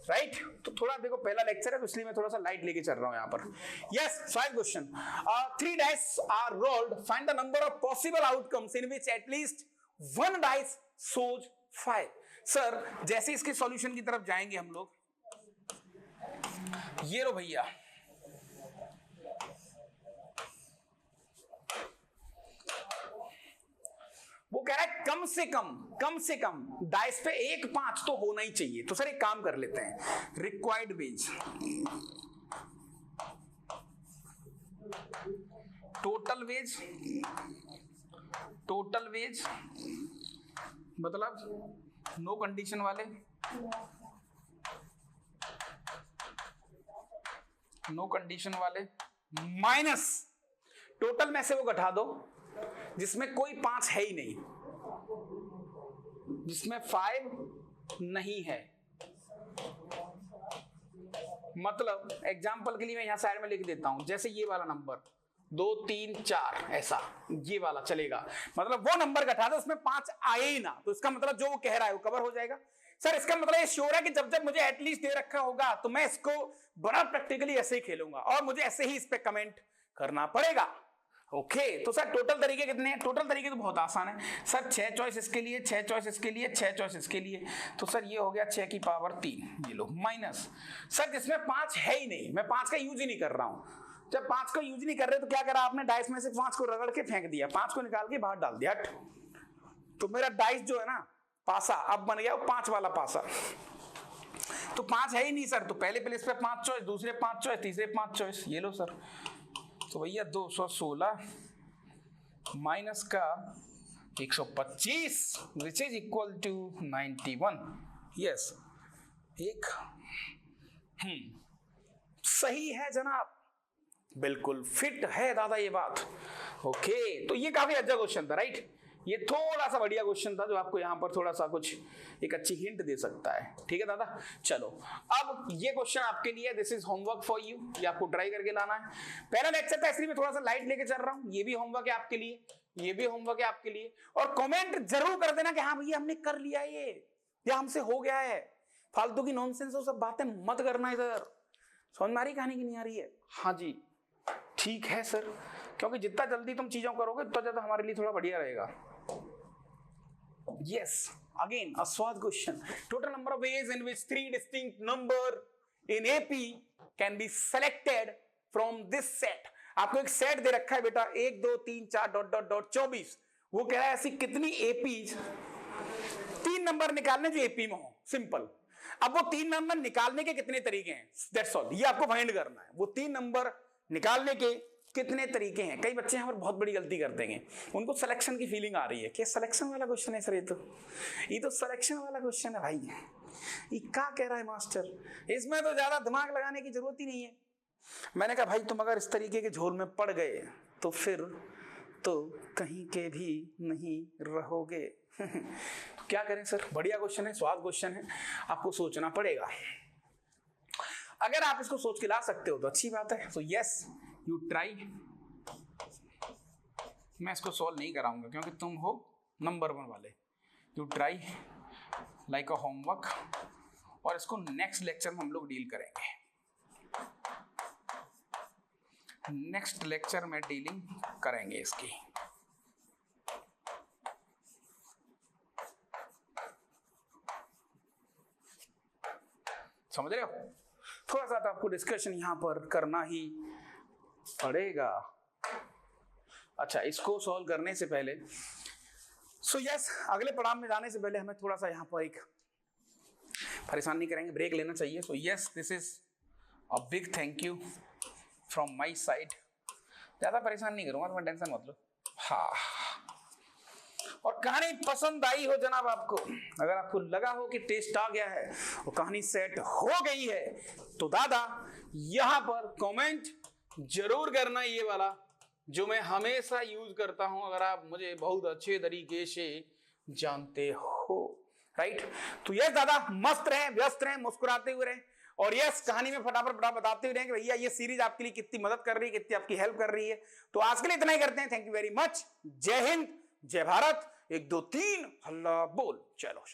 राइट। तो थोड़ा देखो पहला लेक्चर है तो इसलिए मैं थोड़ा सा लाइट लेके चल रहा हूं यहाँ पर। Yes, 5 question, 3 dice are rolled, find the number of possible outcomes in which at least 1 dice shows 5। Sir जैसे इसके सॉल्यूशन की तरफ जाएंगे हम लोग, ये लो भैया, वो कह रहा है कम से कम डाइस पे 1 5 तो होना ही चाहिए। तो सर एक काम कर लेते हैं, रिक्वायर्ड वेज, टोटल वेज मतलब नो कंडीशन वाले, माइनस टोटल में से वो घटा दो जिसमें कोई 5 है ही नहीं, जिसमें 5 नहीं है। मतलब एग्जाम्पल के लिए मैं यहां साइड में लिख देता हूं, जैसे ये वाला नंबर 2 3 4 ऐसा, ये वाला चलेगा, मतलब वो नंबर घटा दो उसमें 5 आए ही ना, तो इसका मतलब जो वो कह रहा है वो कवर हो जाएगा। सर इसका मतलब ये श्योर है कि जब जब मुझे एटलीस्ट दे रखा होगा तो मैं इसको बड़ा प्रैक्टिकली ऐसे ही खेलूंगा और मुझे ऐसे ही इस पे कमेंट करना पड़ेगा। ओके, तो सर टोटल तरीके कितने हैं? टोटल तरीके तो बहुत आसान है सर, 6 चॉइस इसके लिए, 6 चॉइस इसके लिए, 6 चॉइस इसके लिए, तो सर ये हो गया 6 की पावर 3, ये लो माइनस सर जिसमें 5 है ही नहीं, मैं 5 का यूज ही नहीं कर रहा हूं। जब 5 का यूज नहीं कर रहे तो क्या करा आपने, डाइस में से 5 को रगड़ के फेंक दिया, 5 को निकाल के बाहर डाल दिया, तो मेरा डाइस जो है ना पासा अब बन गया 5 वाला पासा। तो 5 है ही नहीं सर, तो पहले प्लेस पे 5 चॉइस, दूसरे 5 चॉइस, तीसरे 5 चॉइस, ये लो सर। तो भैया 216 माइनस का 125 which is equal to 91। Yes, एक सही है जनाब, बिल्कुल फिट है दादा ये बात। ओके, तो ये काफी अच्छा क्वेश्चन था, राइट। ये थोड़ा सा बढ़िया क्वेश्चन था जो आपको यहाँ पर थोड़ा सा कुछ एक अच्छी हिंट दे सकता है, ठीक है दादा। चलो अब ये क्वेश्चन आपके लिए, this is homework for you, ये आपको ट्राई करके लाना है। पहला लेक्चर था इसलिए मैं थोड़ा सा लाइट लेके चल रहा हूँ, ये भी होमवर्क है आपके लिए, ये भी होमवर्क है आपके लिए। और कमेंट जरूर कर देना कि हाँ भैया हमने कर लिया ये, या हमसे हो गया है। फालतू की नॉनसेंस वो सब बातें मत करना इधर, समझ में आ रही कहानी की नहीं आ रही है? हाँ जी ठीक है सर, क्योंकि जितना जल्दी तुम चीजों करोगे उतना ज्यादा हमारे लिए थोड़ा बढ़िया रहेगा। Yes, again a SWOT question. Total number of ways in which 3 distinct number in AP can be selected from this set. आपको एक सेट दे रखा है बेटा, 1 2 3 4 ... 24। वो कह रहा है ऐसी कितनी APs, 3 नंबर निकालने जो AP में हो, सिंपल। अब वो 3 नंबर निकालने के कितने तरीके हैं, दैट्स ऑल, ये आपको फाइंड करना है। वो 3 नंबर निकालने के कितने तरीके हैं। कई बच्चे यहाँ पर बहुत बड़ी गलती करते हैं, उनको सिलेक्शन की फीलिंग आ रही है कि सिलेक्शन वाला क्वेश्चन है सर, ये तो सिलेक्शन वाला क्वेश्चन है भाई, ये क्या कह रहा है मास्टर, इसमें तो ज्यादा दिमाग लगाने की जरूरत ही नहीं है। मैंने कहा भाई तुम अगर इस तरीके के झोल में पड़ गए तो फिर तो कहीं के भी नहीं रहोगे। क्या करें सर, बढ़िया क्वेश्चन है, स्वाद क्वेश्चन है, आपको सोचना पड़ेगा। अगर आप इसको सोच के ला सकते हो तो अच्छी बात है। So yes you try. मैं इसको सॉल्व नहीं कराऊंगा क्योंकि तुम हो नंबर 1 वाले। You try like a homework, और इसको नेक्स्ट लेक्चर में हम लोग डील करेंगे। नेक्स्ट लेक्चर में डीलिंग करेंगे इसकी। समझ रहे हो? थोड़ा सा तो आपको डिस्कशन यहां पर करना ही पड़ेगा। अच्छा, इसको सॉल्व करने से पहले अगले पड़ाव में जाने से पहले हमें थोड़ा सा यहां पर एक परेशान नहीं करेंगे, ब्रेक लेना चाहिए। So yes this is a big thank you from my side. ज्यादा परेशान नहीं करूंगा, तुम्हें टेंशन मत लो। हाँ, और कहानी पसंद आई हो जनाब आपको, अगर आपको लगा हो कि टेस्ट आ गया है और कहानी सेट हो गई है, तो दादा यहां पर कमेंट जरूर करना, ये वाला जो मैं हमेशा यूज करता हूं, अगर आप मुझे बहुत अच्छे तरीके से जानते हो, राइट। तो यस दादा, मस्त रहे, व्यस्त रहे, मुस्कुराते हुए रहे, और यस कहानी में फटाफट बताते हुए रहे कि भैया ये सीरीज आपके लिए कितनी मदद कर रही है, कितनी आपकी हेल्प कर रही है। तो आज के लिए इतना ही करते हैं। Thank you very much. जय हिंद, जय भारत। 1 2 3 हल्ला बोल, चलो।